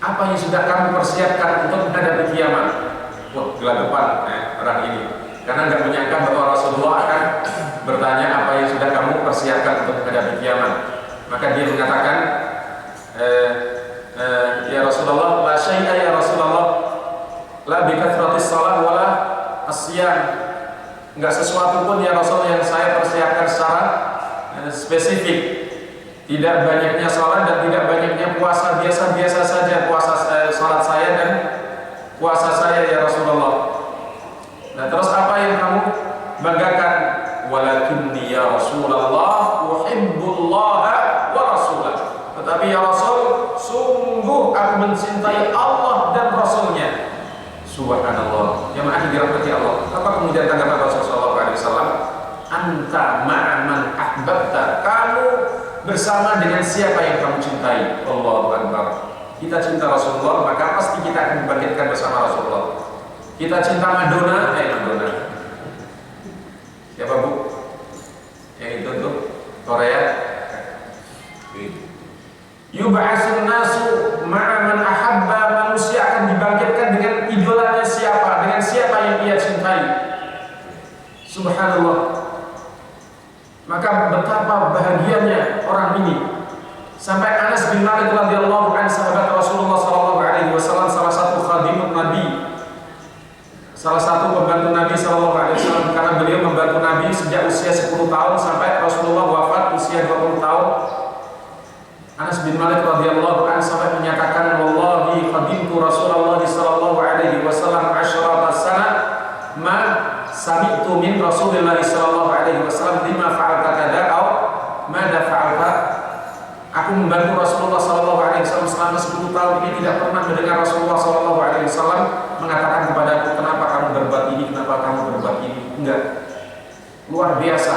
apa yang sudah kamu persiapkan untuk menghadapi kiamat? Wah, gelagapan orang ini. Karena enggak menyangka bahwa Rasulullah akan bertanya apa yang sudah kamu persiapkan untuk menghadapi kiamat. Maka dia mengatakan, ya Rasulullah, la syai'a ya Rasulullah, la bi kathratis shalah wala asyam. Enggak sesuatu pun ya Rasul yang saya persiapkan secara spesifik. Tidak banyaknya salat dan tidak banyaknya puasa, biasa-biasa saja salat saya dan puasa saya ya Rasulullah. Nah, terus apa yang kamu banggakan? Walakinni ya Rasulullah uhibbullaha wa rasulah. Tetapi ya Rasul, sungguh aku mencintai Allah dan Rasulnya. Subhanallah. Yang maha dirahmati Allah. Apa kemudian tanggapan Rasulullah SAW? Anta ma'aman ahbabta. Kamu bersama dengan siapa yang kamu cintai. Allahu Akbar. Kita cinta Rasulullah, maka pasti kita akan dibangkitkan bersama Rasulullah. Kita cinta Madonna, Madonna. Siapa Bu? Yang itu tuh Korea. Yub'atsun nasu ma'aman ahabba. Manusia akan dibangkitkan dengan idolanya siapa, dengan siapa yang ia cintai. Subhanallah. Maka betapa bahagianya orang ini. Sampai Anas bin Malik radhiyallahu anhu, sahabat Rasulullah SAW, salah satu khadimun Nabi, salah satu pembantu Nabi SAW, karena beliau membantu Nabi sejak usia 10 tahun sampai Rasulullah wafat usia 20 tahun. Anas bin Malik radhiyallahu anhu sampai menyatakan, wallahi khadimtu Rasulullah SAW 10 sana ma sami'tu min Rasulillah SAW lima fa'alta kada au mada fa'alta. Aku membantu Rasulullah SAW selama 10 tahun ini, tidak pernah mendengar Rasulullah SAW mengatakan kepadaku, kenapa kamu berbuat ini, kenapa kamu berbuat ini. Enggak. Luar biasa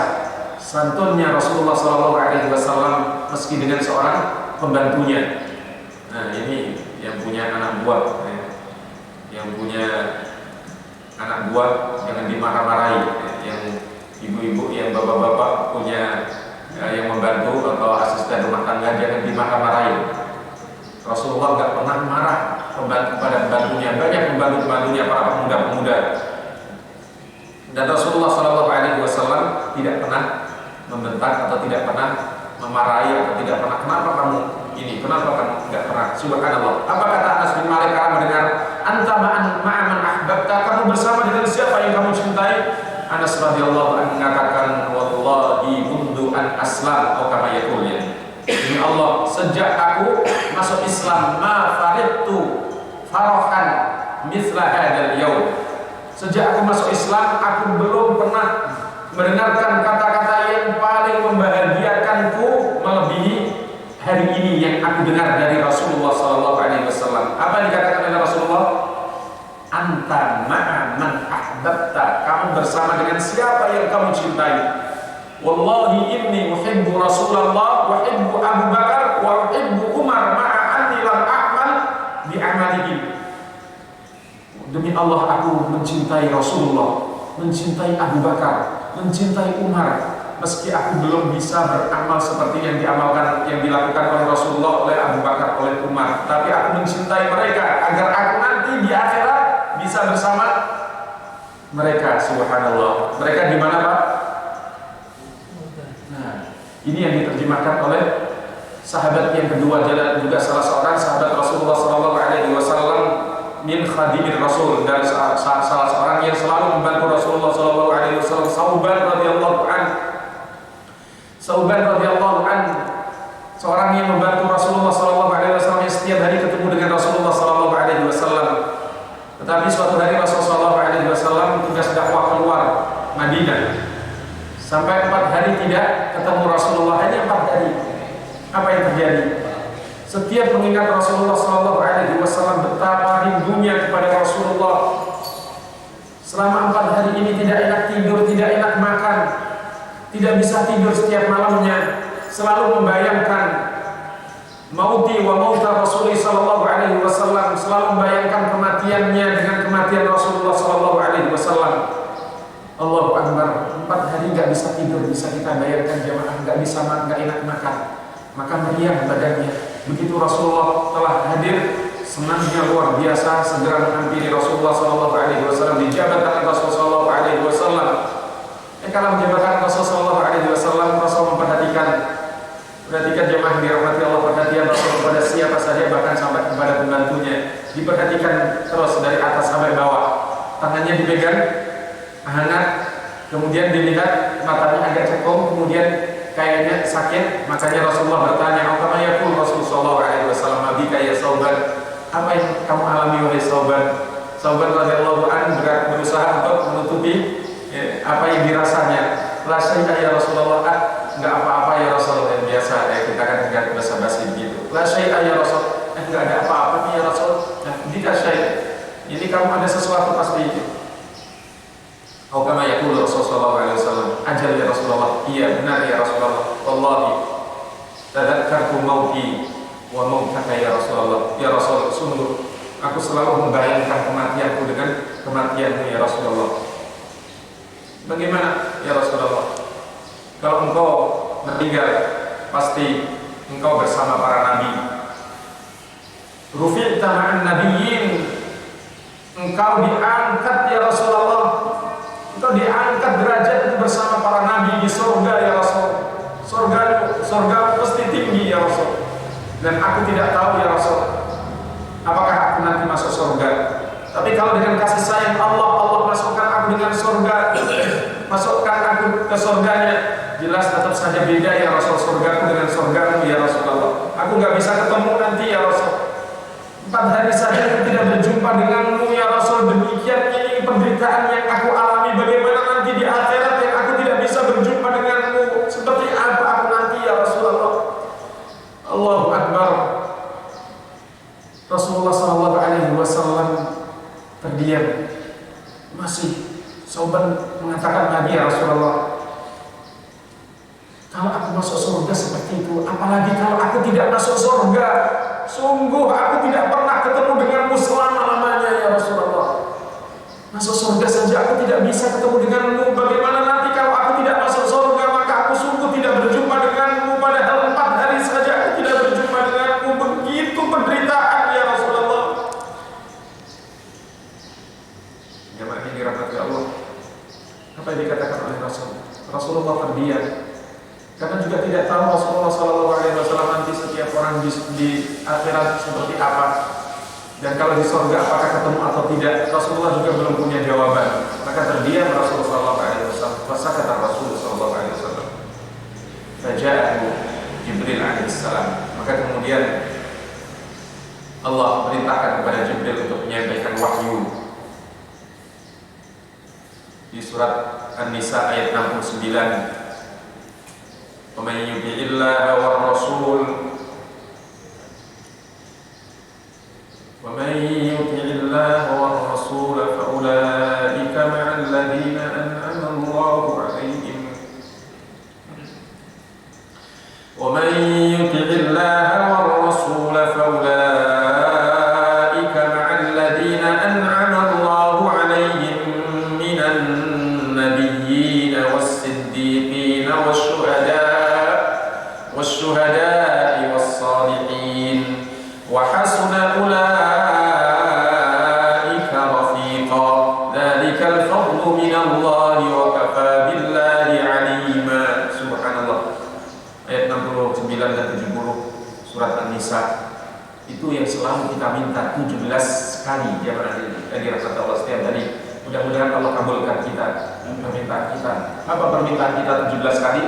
santunnya Rasulullah SAW meski dengan seorang pembantunya. Nah, ini yang punya anak buah, yang punya anak buah jangan dimarah-marahi. Yang ibu-ibu, yang bapak-bapak punya yang membantu atau asisten rumah tangga, jangan dimarah-marahi. Rasulullah nggak pernah marah kepada pembantunya. Banyak pembantu-pembantunya, para pemuda-pemuda. Dan Rasulullah SAW tidak pernah membentak atau tidak pernah memarahi atau tidak pernah, kenapa kamu ini, kenapa kamu nggak pernah. Subhanallah. Apa kata Anas bin Malik karena mendengar anta ma'aman ahbabta, kamu bersama dengan siapa yang kamu cintai? Anas radhiyallahu anhu mengatakan, wallahi mundu an aslam atau kama yaqulnya. Demi Allah, sejak aku masuk Islam, ma faridtu farahan mithla hadzal yaum. Sejak aku masuk Islam, aku belum pernah mendengarkan kata-kata yang paling membahagiakanku melebihi hari ini yang aku dengar dari Rasulullah SAW. Apa yang dikatakan oleh Rasulullah? Anta ma'aman ahbabta. Kamu bersama dengan siapa yang kamu cintai. Wallahi inni uhibbu Rasulullah wa uhibbu Abu Bakar wa uhibbu Umar ma'a anni lam a'mal Allah aku mencintai Rasulullah, mencintai Abu Bakar, mencintai Umar. Meski aku belum bisa beramal seperti yang dilakukan oleh Rasulullah, oleh Abu Bakar, oleh Umar, tapi aku mencintai mereka agar aku nanti di akhirat bisa bersama mereka. Subhanallah. Mereka di mana, Pak? Nah, ini yang diterjemahkan oleh sahabat yang kedua, juga salah seorang sahabat Rasulullah SAW, min khadimir Rasul, dan salah seorang yang selalu membantu Rasulullah SAW, Sauban radhiyallahu anhu. Sauban radhiyallahu anhu, seorang yang membantu Rasulullah SAW, yang setiap hari ketemu dengan Rasulullah SAW. Tetapi suatu hari Rasulullah SAW tugas dakwah keluar Madinah, sampai 4 hari tidak ketemu Rasulullah, hanya 4 hari. Apa yang terjadi? Setiap mengingat Rasulullah SAW, betapa rindunya kepada Rasulullah. Selama 4 hari ini tidak enak tidur, tidak enak makan, tidak bisa tidur setiap malamnya, selalu membayangkan mauti wa mauta Rasulullah sallallahu alaihi wasallam, selalu membayangkan kematiannya dengan kematian Rasulullah sallallahu alaihi wasallam. Allahu Akbar. 4 hari enggak bisa tidur, bisa kita bayangkan jemaah, enggak bisa enggak enak makan, maka meriah badannya. Begitu Rasulullah telah hadir, senangnya luar biasa, segera menghampiri Rasulullah sallallahu alaihi wasallam, dijabat tangan Rasulullah sallallahu alaihi wasallam. Kalau menjabatkan Rasul sallallahu alaihi wasallam, Rasul perhatikan jemaah dirahmati Allah, perhatian Rasul kepada siapa saja, bahkan sampai kepada pembantunya diperhatikan terus dari atas sampai bawah. Tangannya dipegang hangat, kemudian dilihat matanya agak cekung, kemudian kayaknya sakit. Makanya Rasulullah bertanya, "Apa yaqul Rasul sallallahu alaihi wasallam bika ya Sauban?" Apa yang kamu alami wahai Sauban? Sauban radhiyallahu anhu berusaha untuk menutupi apa yang dirasanya. La syai'a ya Rasulullah, enggak apa-apa ya Rasul, yang biasa kita kan enggak basa-basi begitu. La syai'a ya Rasul, enggak ada apa-apa ya Rasul. Jika syai', jadi kamu ada sesuatu pasti. Atau kama yaqul Rasulullah sallallahu alaihi wasallam, ajal ya Rasulullah, iya benar ya Rasulullah, wallahi tadzakkartu mauti wa mautaka ya Rasulullah. Ya Rasul, sungguh aku selalu membayangkan kematianku dengan kematianmu ya Rasulullah. Bagaimana ya Rasulullah? Kalau engkau meninggal, pasti engkau bersama para nabi. Rufi'ta ma'an nabiyyin, engkau diangkat ya Rasulullah. Engkau diangkat derajat bersama para nabi di surga ya Rasul. Surga pasti tinggi ya Rasul. Dan aku tidak tahu ya Rasul, apakah aku nanti masuk surga. Tapi kalau dengan kasih sayang Allah masukkan aku dengan surga, masukkan aku ke surganya, jelas tetap saja beda ya Rasul, surgaku dengan surgamu ya Rasulullah. Aku nggak bisa ketemu nanti ya Rasul. 4 hari saja aku tidak berjumpa denganmu ya Rasul. Demikian ini penderitaan yang aku alami. Bagaimana nanti di akhirat yang aku tidak bisa berjumpa denganmu? Seperti apa aku nanti ya Rasulullah? Allahu Akbar. Rasulullah SAW terdiam. Masih Sauban mengatakan lagi ya Rasulullah, kalau aku masuk surga seperti itu, apalagi kalau aku tidak masuk surga. Sungguh aku tidak pernah ketemu denganmu selama-lamanya ya Rasulullah. Masuk surga saja aku tidak bisa ketemu denganmu, bagaimana nanti kalau aku tidak masuk surga? Maka aku sungguh tidak berjumpa denganmu. Padahal 4 hari saja aku tidak berjumpa denganmu. Begitu penderitaan ya Rasulullah. Jemaah ini dirahmati Allah, apa yang dikatakan oleh Rasulullah terdiam, karena juga tidak tahu Rasulullah SAW nanti setiap orang di akhirat seperti apa, dan kalau di surga apakah ketemu atau tidak. Rasulullah juga belum punya jawaban, maka terdiam Rasulullah SAW. Kata Rasulullah SAW, Faja'ahu Jibril alaihissalam, maka kemudian Allah perintahkan kepada Jibril untuk menyampaikan wahyu. Di surat An-Nisa ayat 69, "Wa may yuti'illaha war rasul wa may yuti'illaha war rasul fa ulaika ma'al ladzina an'ama Allahu 'alaihim wa may yuti'illaha war rasul fa ulaika ma'al ladzina an'ama Allahu wa hasuna ulaika rafiqa dzalikal fadlu minallahi wa kafa billahi alima. Subhanallah. Ayat 69 dan 70 surat An-Nisa. Itu yang selalu kita minta 17 kali jamaah yang dirahmati Allah setiap hari. Mudah-mudahan Allah kabulkan kita permintaan kita. Apa permintaan kita 17 kali?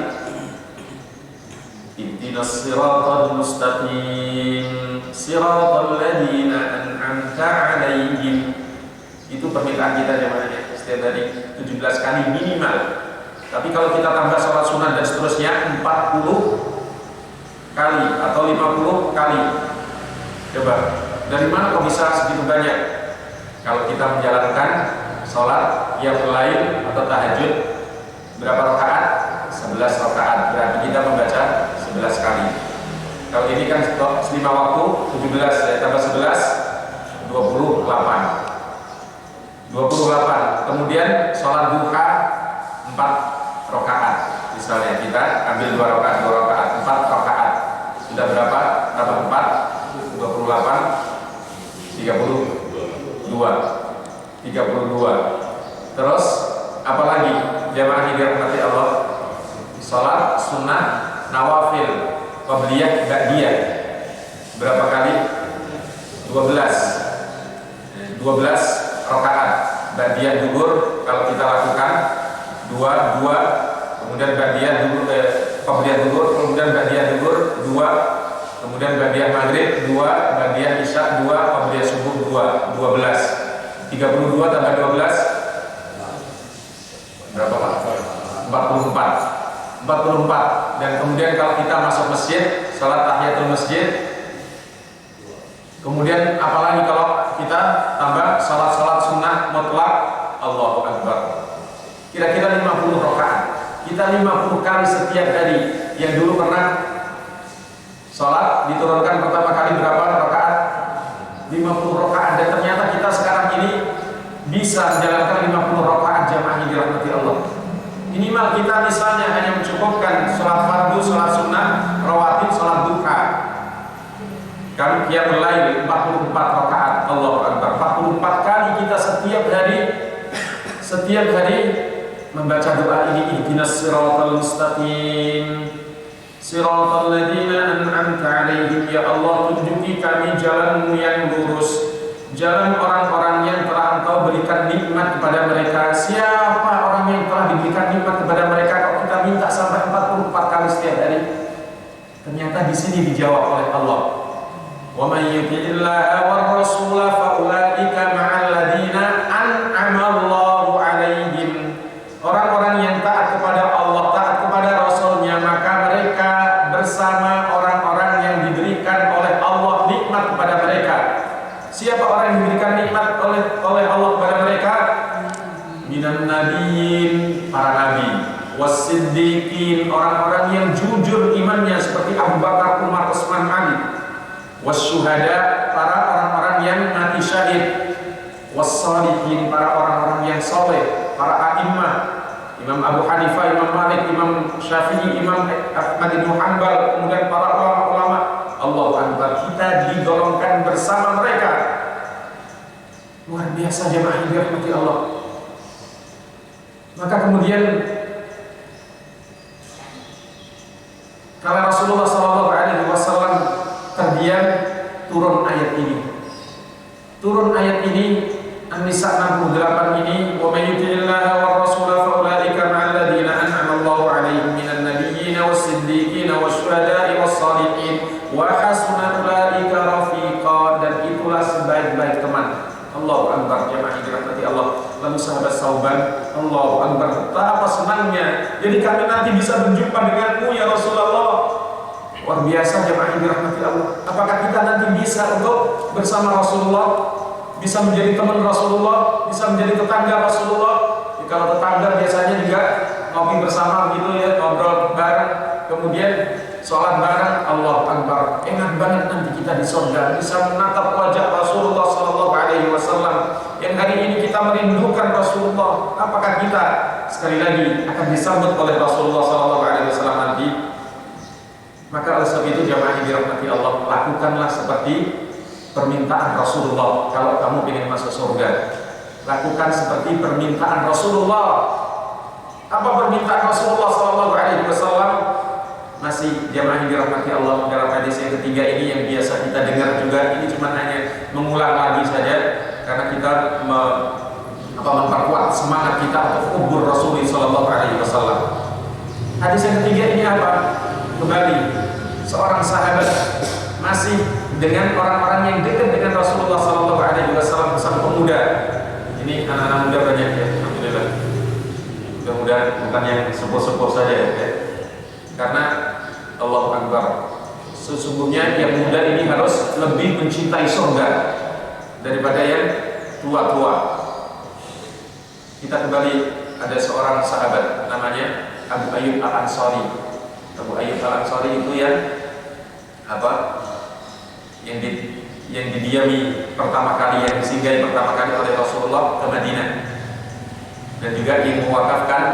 Ihdinas siratal mustaqim siratal ladzina an'amta 'alaihim. Itu permintaan kita jamaah setiap hari 17 kali minimal. Tapi kalau kita tambah sholat sunat dan seterusnya 40 kali atau 50 kali. Coba, dari mana kok bisa segitu banyak? Kalau kita menjalankan sholat yang lain atau tahajud berapa rakaat? 11 rakaat. Berarti kita membaca 11 kali. Kalau ini kan 5 waktu 17 ya, tambah 11 28. Kemudian sholat duha 4 rakaat. Misalnya kita ambil 2 rakaat, 4 rakaat. Sudah berapa? Tambah 4 28 32. Terus apalagi jamaah yang dirahmati Allah? Salat sunnah nawafil qabliyah ba'diyah berapa kali? 12 rakaat. Ba'diyah duhur kalau kita lakukan 2, kemudian ba'diyah duhur qabliyah duhur, kemudian ba'diyah duhur 2, kemudian ba'diyah maghrib 2, ba'diyah isya 2, qabliyah subuh 2, 12. 32 tambah 12 berapa Pak? 44. Dan kemudian kalau kita masuk masjid, salat tahiyatul masjid. Kemudian apalagi kalau kita tambah salat sunnah mutlak, Allahu Akbar. Kira-kira 50 rakaat. Kita 50 kali setiap hari. Yang dulu pernah salat diturunkan pertama kali berapa rakaat? 50 rakaat. Dan ternyata kita sekarang ini bisa menjalankan 50 rakaat jamaah yang dirahmati Allah. Minimal kita misalnya hanya mencukupkan sholat fardu, sholat sunnah, rawatib, sholat duha. Kami qiyamul lail 44 rakaat. Allahu Akbar. 44 kali kita setiap hari membaca doa ini, ihdinas siratal mustaqim siratal ladzina an'amta 'alaihim. Ya Allah, tunjuki kami jalan-Mu yang lurus, jalan orang-orang yang telah Engkau berikan nikmat kepada mereka. Siapa orang yang telah diberikan nikmat kepada mereka? Kalau kita minta sampai 44 kali setiap hari, ternyata di sini dijawab oleh Allah. Wa may yuti'illaha war rasula fa ulaika ma'al ladzina an'ama Allahu 'alaihim. Orang-orang yang taat kepada Allah, taat kepada Rasulnya, maka mereka bersama orang-orang yang diberikan oleh Allah nikmat kepada mereka. Siapa orang yang diberikan nikmat oleh Allah kepada mereka? Minan nabiyyin, para nabi, was-siddiqin, orang-orang yang jujur imannya seperti Abu Bakar, Umar, Utsman, Ali, was-syuhada, para orang-orang yang mati syahid, was-shalihin, para orang-orang yang saleh, para a'immah, Imam Abu Hanifah, Imam Malik, Imam Syafi'i, Imam Ahmad bin Hanbal, kemudian para ulama-ulama. Allahu Akbar, kita digolongkan bersama mereka. Luar biasa jemaah yang dirahmati Allah. Maka kemudian kalau Rasulullah SAW terdiam, turun ayat ini. An-Nisa 68 ini, wa may yuti'illaha war rasula fa ulaika ma'al ladzina an'ama Allahu 'alaihim minan nabiyyin was-siddiqin wasyuhada'i was-shalihin wa hasuna ulaika rafiqa. Dan itulah sebaik-baik teman. Allahu Akbar, jemaah yang dirahmati Allah. Lalu sahabat Sauban, Allahu Akbar, betapa senangnya. Jadi kami nanti bisa berjumpa denganmu ya Rasulullah. Luar biasa jemaah yang dirahmati Allah. Apakah kita nanti bisa untuk bersama Rasulullah, bisa menjadi teman Rasulullah, bisa menjadi tetangga Rasulullah? Ya, kalau tetangga biasanya juga ngopi bersama gitu ya, ngobrol bareng, kemudian sholat bareng. Allahu Akbar, enak banget nanti kita di surga, bisa menatap wajah Rasulullah SAW. Yang hari ini kita merindukan Rasulullah. Apakah kita sekali lagi akan disambut oleh Rasulullah SAW nanti? Maka oleh sebab itu jamaah yang dirahmati Allah, lakukanlah seperti permintaan Rasulullah. Kalau kamu ingin masuk surga, lakukan seperti permintaan Rasulullah. Apa permintaan Rasulullah Sallallahu Alaihi Wasallam? Masih jamaah yang dirahmati Allah, dalam hadis yang ketiga ini yang biasa kita dengar juga, ini cuma hanya mengulang lagi saja karena kita memperkuat semangat kita untuk hubur Rasulullah Sallallahu Alaihi Wasallam. Hadis yang ketiga ini apa? Kembali seorang sahabat masih dengan orang-orang yang dekat dengan Rasulullah Sallallahu Alaihi Wasallam bersama pemuda. Ini anak-anak muda banyak ya, alhamdulillah. Mudah-mudahan bukan yang sepuh-sepuh saja ya. Karena Allahu Akbar, sesungguhnya yang muda ini harus lebih mencintai surga daripada yang tua-tua. Kita kembali, ada seorang sahabat namanya Abu Ayyub Al-Ansari. Abu Ayyub Al-Ansari itu yang apa? Yang didiami pertama kali, yang disinggahi pertama kali oleh Rasulullah ke Madinah, dan juga yang mewakafkan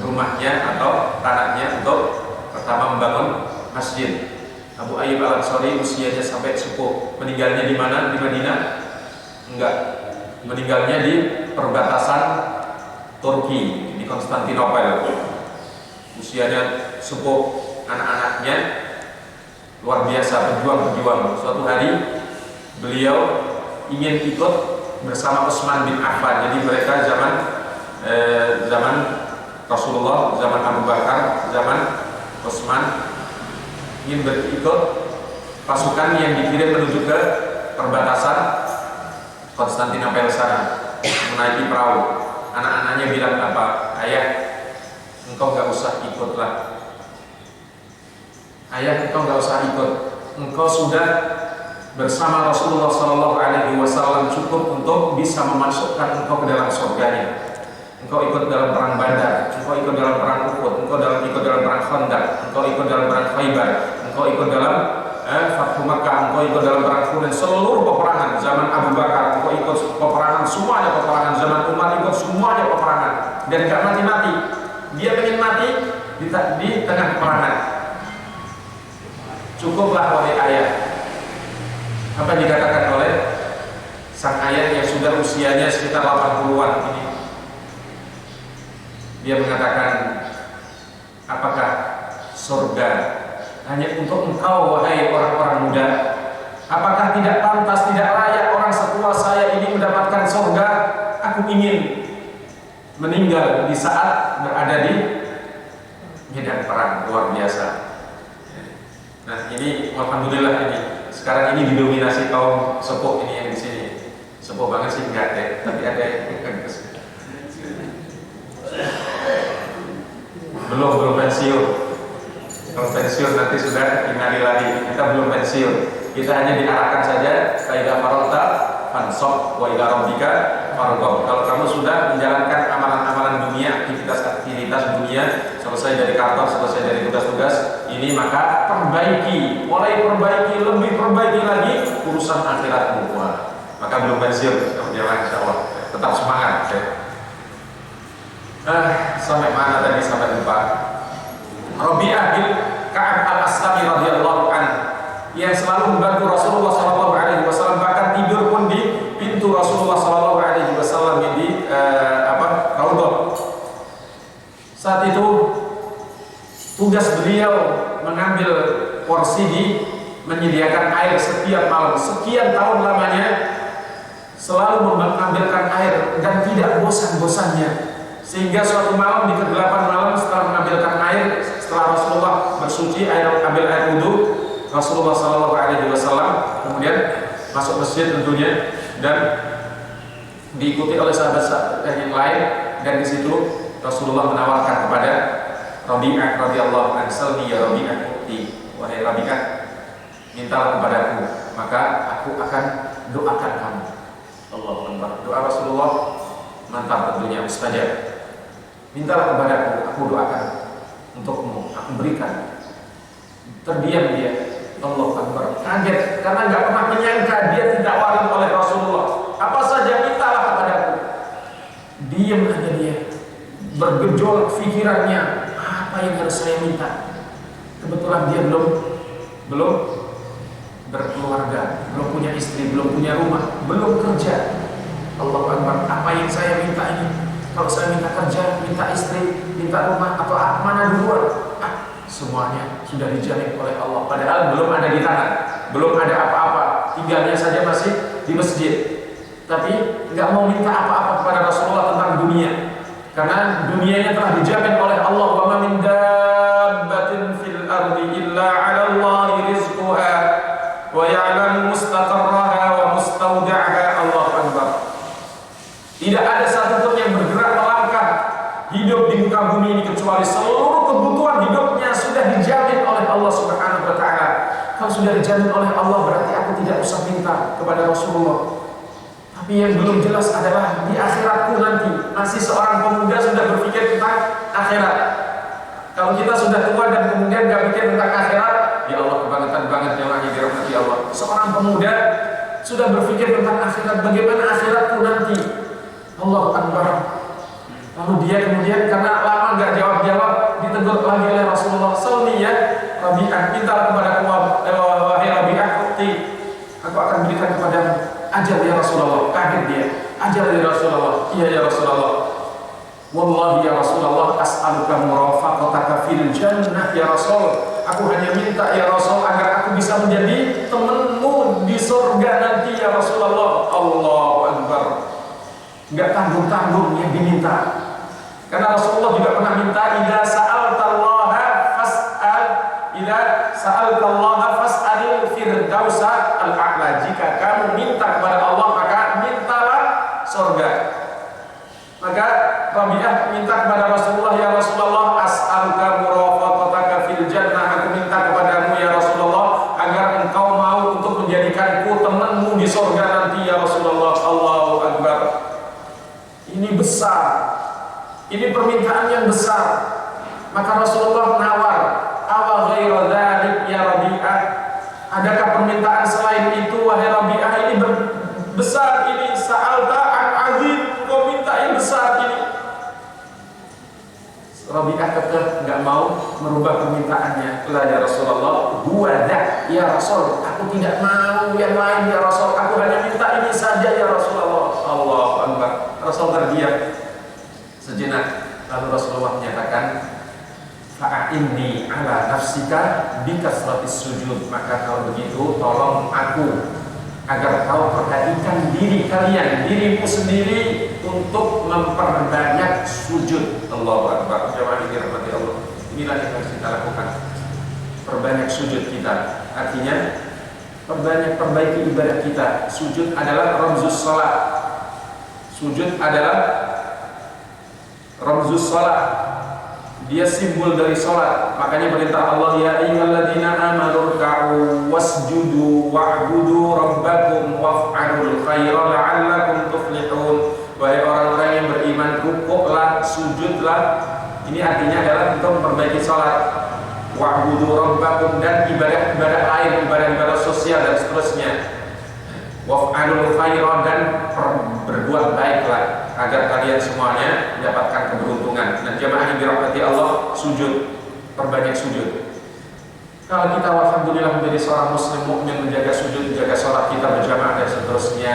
rumahnya atau tanahnya untuk pertama membangun masjid. Abu Ayyub Al-Ansari usianya sampai sepuh. Meninggalnya di mana? Di Madinah? Enggak. Meninggalnya di perbatasan Turki, di Konstantinopel. Usianya sepuh, anak-anaknya luar biasa berjuang. Suatu hari beliau ingin ikut bersama Utsman bin Affan. Jadi mereka zaman Rasulullah, zaman Abu Bakar, zaman Utsman ingin berikut pasukan yang dikirim menuju ke perbatasan Konstantinopel sana, menaiki perahu. Anak-anaknya bilang apa? Ayah, engkau gak usah ikutlah. Ayah, engkau gak usah ikut. Engkau sudah bersama Rasulullah Sallallahu Alaihi Wasallam cukup untuk bisa memasukkan engkau ke dalam surganya. Engkau ikut dalam perang Badar, engkau ikut dalam perang Uhud, engkau ikut dalam perang Khandaq, engkau ikut dalam perang Khaybar, engkau ikut dalam Fathu Makkah, engkau ikut dalam perang Hunain, seluruh peperangan zaman Abu Bakar, engkau ikut peperangan, semuanya peperangan zaman Umar, ikut semuanya peperangan, dan gak mati-mati. Dia ingin mati di tengah peperangan. Cukuplah wahai ayah. Apa yang dikatakan oleh sang ayah yang sudah usianya sekitar 80-an ini? Dia mengatakan, apakah surga hanya untuk engkau wahai orang-orang muda? Apakah tidak pantas, tidak layak orang setua saya ini mendapatkan surga? Aku ingin meninggal di saat berada di medan perang luar biasa. Nah ini alhamdulillah ini sekarang ini didominasi kaum sepuh ini yang di sini. Sepuh banget sih enggak deh, tapi ada yang belum pensiun. Kalau pensiun nanti sudah ingali lagi. Kita belum pensiun. Kita hanya diarahkan saja. Faida farota fansop wa ila rabbika farghab. Kalau kamu sudah menjalankan amalan-amalan dunia, aktivitas dunia, selesai dari kantor, selesai dari tugas-tugas ini, maka perbaiki, mulai perbaiki, lebih perbaiki lagi urusan akhiratmu. Maka belum pensiun. Insyaallah tetap semangat. Sampai mana tadi, sampai lupa. Rabi'ah bin Ka'ab al-Aslami radhiyallahu anhu yang selalu membantu Rasulullah sallallahu alaihi wasallam, bahkan tidur pun di pintu Rasulullah sallallahu alaihi wasallam di Raudhah. Saat itu tugas beliau mengambil porsi di menyediakan air setiap malam, sekian tahun lamanya selalu mengambilkan air dan tidak bosan-bosannya. Sehingga suatu malam di ke-8 malam setelah mengambilkan air, setelah Rasulullah bersuci, ambil air wudhu, Rasulullah Sallallahu Alaihi Wasallam kemudian masuk masjid tentunya dan diikuti oleh sahabat-sahabat yang lain, dan di situ Rasulullah menawarkan kepada Rabi'ah radhiyallahu anhu, "Salni ya Rabi'ah, wahai Rabi'ah, mintalah kepadaku, maka aku akan doakan kamu." Allahu Akbar. Doa Rasulullah mantap tentunya, mustajab. Mintalah kepadaku, aku doakan untukmu, aku berikan. Terdiam dia, Allahu Akbar, kaget karena nggak pernah menyangka dia ditawarin oleh Rasulullah. Apa saja mintalah kepadaku. Diam aja dia, bergejolak pikirannya, apa yang harus saya minta. Kebetulan dia belum berkeluarga, belum punya istri, belum punya rumah, belum kerja. Allahu Akbar, apa yang saya minta ini? Kalau saya minta kerja, minta istri, minta rumah, atau mana duluan? Semuanya sudah dijamin oleh Allah. Padahal belum ada di tangan, belum ada apa-apa, tinggalnya saja masih di masjid. Tapi nggak mau minta apa-apa kepada Rasulullah tentang dunia, karena dunianya telah dijamin oleh Allah. Wa ma min dabbatin fil ardi illa 'ala Allahi rizquha wa ya'lamu mustaqarraha wa mustawda'aha. Allahu Akbar. Tidak ada satupun yang bergerak melangkah hidup di muka bumi ini kecuali seluruh kebutuhan hidupnya sudah dijamin oleh Allah Subhanahu wa taala. Kalau sudah dijamin oleh Allah, berarti aku tidak usah minta kepada Rasulullah. Tapi yang belum jelas adalah di akhiratku nanti. Masih seorang pemuda sudah berpikir tentang akhirat. Kalau kita sudah tua dan kemudian gak pikir tentang akhirat, ya Allah, kebangetan banget yang lagi dirahmati Allah. Seorang pemuda sudah berpikir tentang akhirat, bagaimana akhiratku nanti. Allahu Akbar. Lalu dia kemudian karena lama gak jawab-jawab, ditegur lagi oleh Rasulullah. Salni ya Rabi'ah, mintalah kepada wahai Rabi'ah, aku akan berikan kepadamu ajal ya Rasulullah. Kaget dia, ajal ya Rasulullah. Iya ya Rasulullah. Wallahi ya Rasulullah, as'aluka murafaqataka fil jannah ya Rasul. Aku hanya minta ya Rasul agar aku bisa menjadi temanmu di surga nanti ya Rasulullah. Allahu Akbar. Enggak tanggung-tanggung yang diminta. Karena Rasulullah juga pernah minta, idza sa'altallaha fas'al, idza sa'altallaha fas'alil firdausa al-a'la. Jika kamu minta kepada Allah, maka mintalah surga. Maka Rabi'ah minta kepada Rasulullah, ya Rasulullah, as'aluka murafaqataka fil jannah. Aku minta kepadamu ya Rasulullah agar engkau mau untuk menjadikanku temanmu di surga nanti ya Rasulullah. Allahu Akbar. Ini besar. Ini permintaan yang besar. Maka Rasulullah nawar, awa ghaira dzalik ya Rabi'ah. Adakah permintaan selain itu wahai Rabi'ah? Ini besar ini. Sa'alta an azim, kau minta yang besar ini. Rabi'ah kekeh enggak mau merubah permintaannya. La ya Rasulullah, huwa dak ya Rasul. Aku tidak mau yang lain ya Rasul. Aku hanya minta ini saja ya Rasulullah. Allahu Akbar. Rasul terdiam sejenak, lalu Rasulullah menyatakan, fa'inni ala nafsika bikasratis sujud. Maka kalau begitu tolong aku agar kau perhatikan diri kalian, dirimu sendiri untuk memperbanyak sujud. Allahu Akbar. Jemaah yang dirahmati Allah, inilah yang harus kita lakukan. Perbanyak sujud kita, artinya perbaiki ibadah kita. Sujud adalah ramzus salat. Sujud adalah ramzus salat. Dia simbol dari salat. Makanya perintah Allah, ya ayyuhalladzina amanu ruk'u wasjudu wa'budu rabbakum waf'alul khaira la'allakum tuflihun. Wahai orang-orang yang beriman, rukuklah, sujudlah. Ini artinya adalah untuk memperbaiki salat. Wa'budu rabbakum, dan ibadah-ibadah lain, ibadah-ibadah sosial dan seterusnya. Waf'alul khaira, dan berbuat baiklah agar kalian semuanya mendapatkan keberuntungan. Dan jemaah yang dirahmati Allah, sujud, perbanyak sujud. Kalau kita alhamdulillah menjadi seorang muslim mukmin, menjaga sujud, menjaga sholat kita berjamaah dan seterusnya.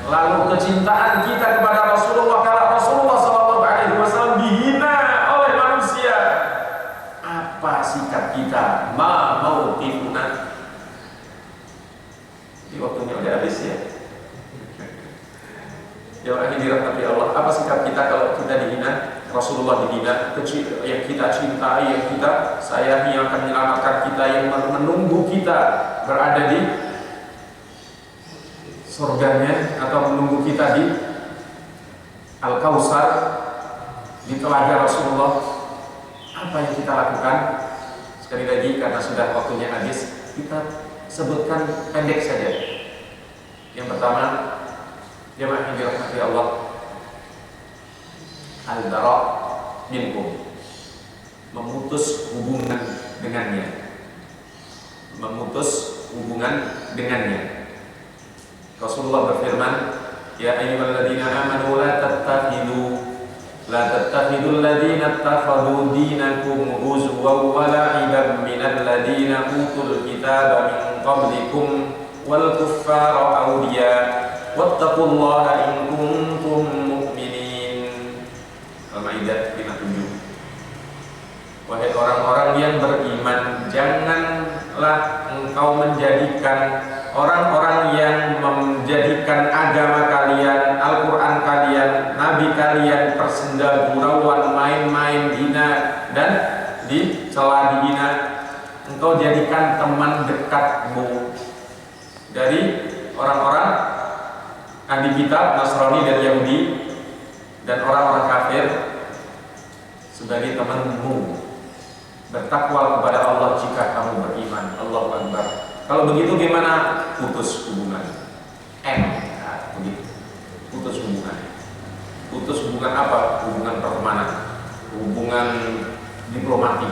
Lalu kecintaan kita kepada Rasulullah, kalau Rasulullah SAW dihina oleh manusia, apa sikap kita? Ma mauqifuna? Di waktunya udah habis ya. Jemaah yang dirahmati Allah, apa sikap kita kalau kita dihina? Rasulullah dihina, yang kita cintai, yang kita sayangi, yang akan menyelamatkan kita, yang menunggu kita berada di surganya atau menunggu kita di Al-Kautsar, di telaga Rasulullah. Apa yang kita lakukan? Sekali lagi karena sudah waktunya habis, kita sebutkan pendek saja. Yang pertama, jemaah yang dirahmati Allah, al-bara' minkum, memutus hubungan dengannya. Memutus hubungan dengannya. Rasulullah berfirman, ya ayyuhalladzina amanu la tattakhidul ladzina ittakhadhu dinakum huzwan wa la'iban minal ladzina utul kitaba min qablikum wal kuffara awliya wattaqullaha in kuntum mu'minin. Al-Maidah 57. Wahai orang-orang yang beriman, janganlah engkau menjadikan orang-orang yang menjadikan agama kalian, Al-Quran kalian, Nabi kalian persenda gurauan, main-main, hina, dan dicela dihina. Engkau jadikan teman dekatmu dari orang-orang ahli kitab, Nasrani dan Yahudi, dan orang-orang kafir sebagai temanmu. Bertakwa kepada Allah jika kamu beriman. Allahu Akbar. Kalau begitu gimana? Putus hubungan. Begitu. Putus hubungan. Putus hubungan apa? Hubungan pertemanan, hubungan diplomatik,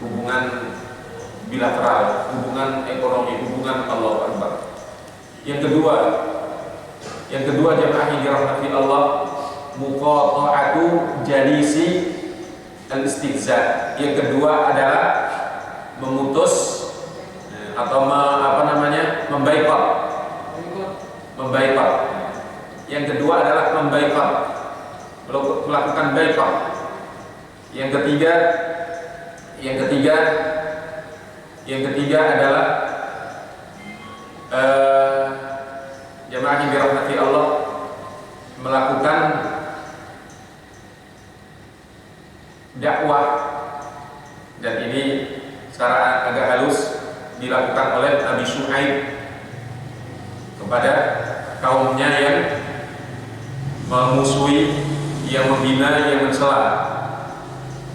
hubungan bilateral, hubungan ekonomi, hubungan. Allahu Akbar. Yang kedua jemaah yang dirahmati Allah, muqata'atu jalisi al-istihza. Yang kedua adalah memutus atau membaikot. Yang kedua adalah membaikot, melakukan baikot. Yang ketiga adalah jemaah yang dirahmati Allah melakukan dakwah, dan ini secara agak halus dilakukan oleh Nabi Syuaib kepada kaumnya yang memusuhi, yang membina, yang mencela,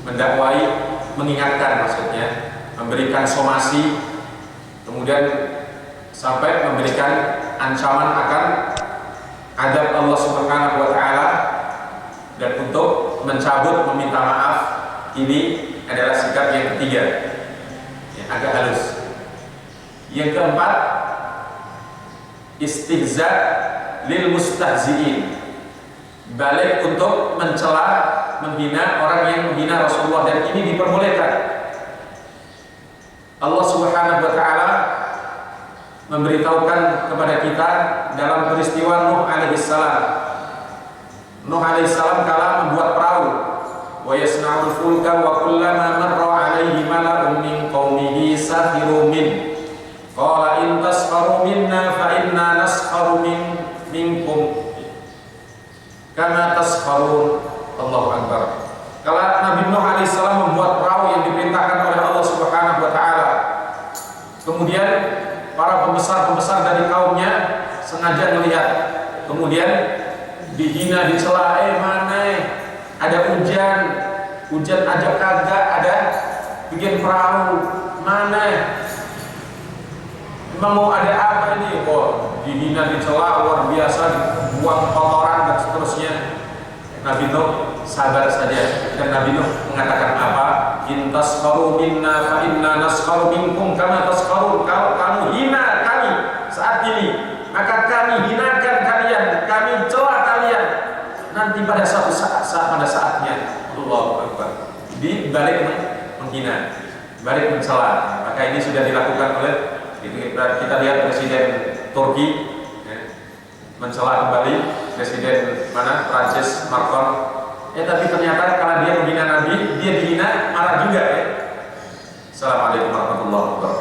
mendakwai, mengingatkan maksudnya, memberikan somasi, kemudian sampai memberikan ancaman akan adab Allah Subhanahu wa taala, dan untuk mencabut, meminta maaf. Ini adalah sikap yang ketiga, yang agak halus. Yang keempat, istihza lil mustahziin, balik untuk mencela, menghina orang yang menghina Rasulullah, dan ini diperbolehkan. Allah Subhanahu wa taala memberitahukan kepada kita dalam peristiwa Nuh alaihissalam. Nuh alaihissalam kala membuat perahu, wa yasna'ul fulka wa kullama marra alaihi mala'un min qaumihi sakhiru min qala in tasfaru minna fa inna naskharu minkum kama taskharun. Allahu Akbar. Kala Nabi Nuh alaihissalam membuat perahu yang diperintahkan oleh Allah Subhanahu wa taala, kemudian para pembesar-pembesar dari kaumnya sengaja melihat, kemudian dihina, dicela, mana ada hujan aja kagak, ada bikin perahu, mana emang mau ada apa ini? Oh, dihina, dicela, luar biasa, buang kotoran dan seterusnya. Nabi Nuh sabar saja, dan Nabi Nuh mengatakan apa? In tasfaru minna fa inna naskharu minkum kama taskharun. Kalau kamu hina kami saat ini, maka kami hinakan kalian, kami cela kalian nanti pada suatu pada saatnya. Allahu Akbar. Di balik menghina, balik mencela. Maka ini sudah dilakukan oleh kita lihat Presiden Turki mencela kembali Presiden Prancis Macron. Tapi ternyata kalau dia menghina Nabi, dia dihina marah juga. Assalamualaikum warahmatullahi wabarakatuh.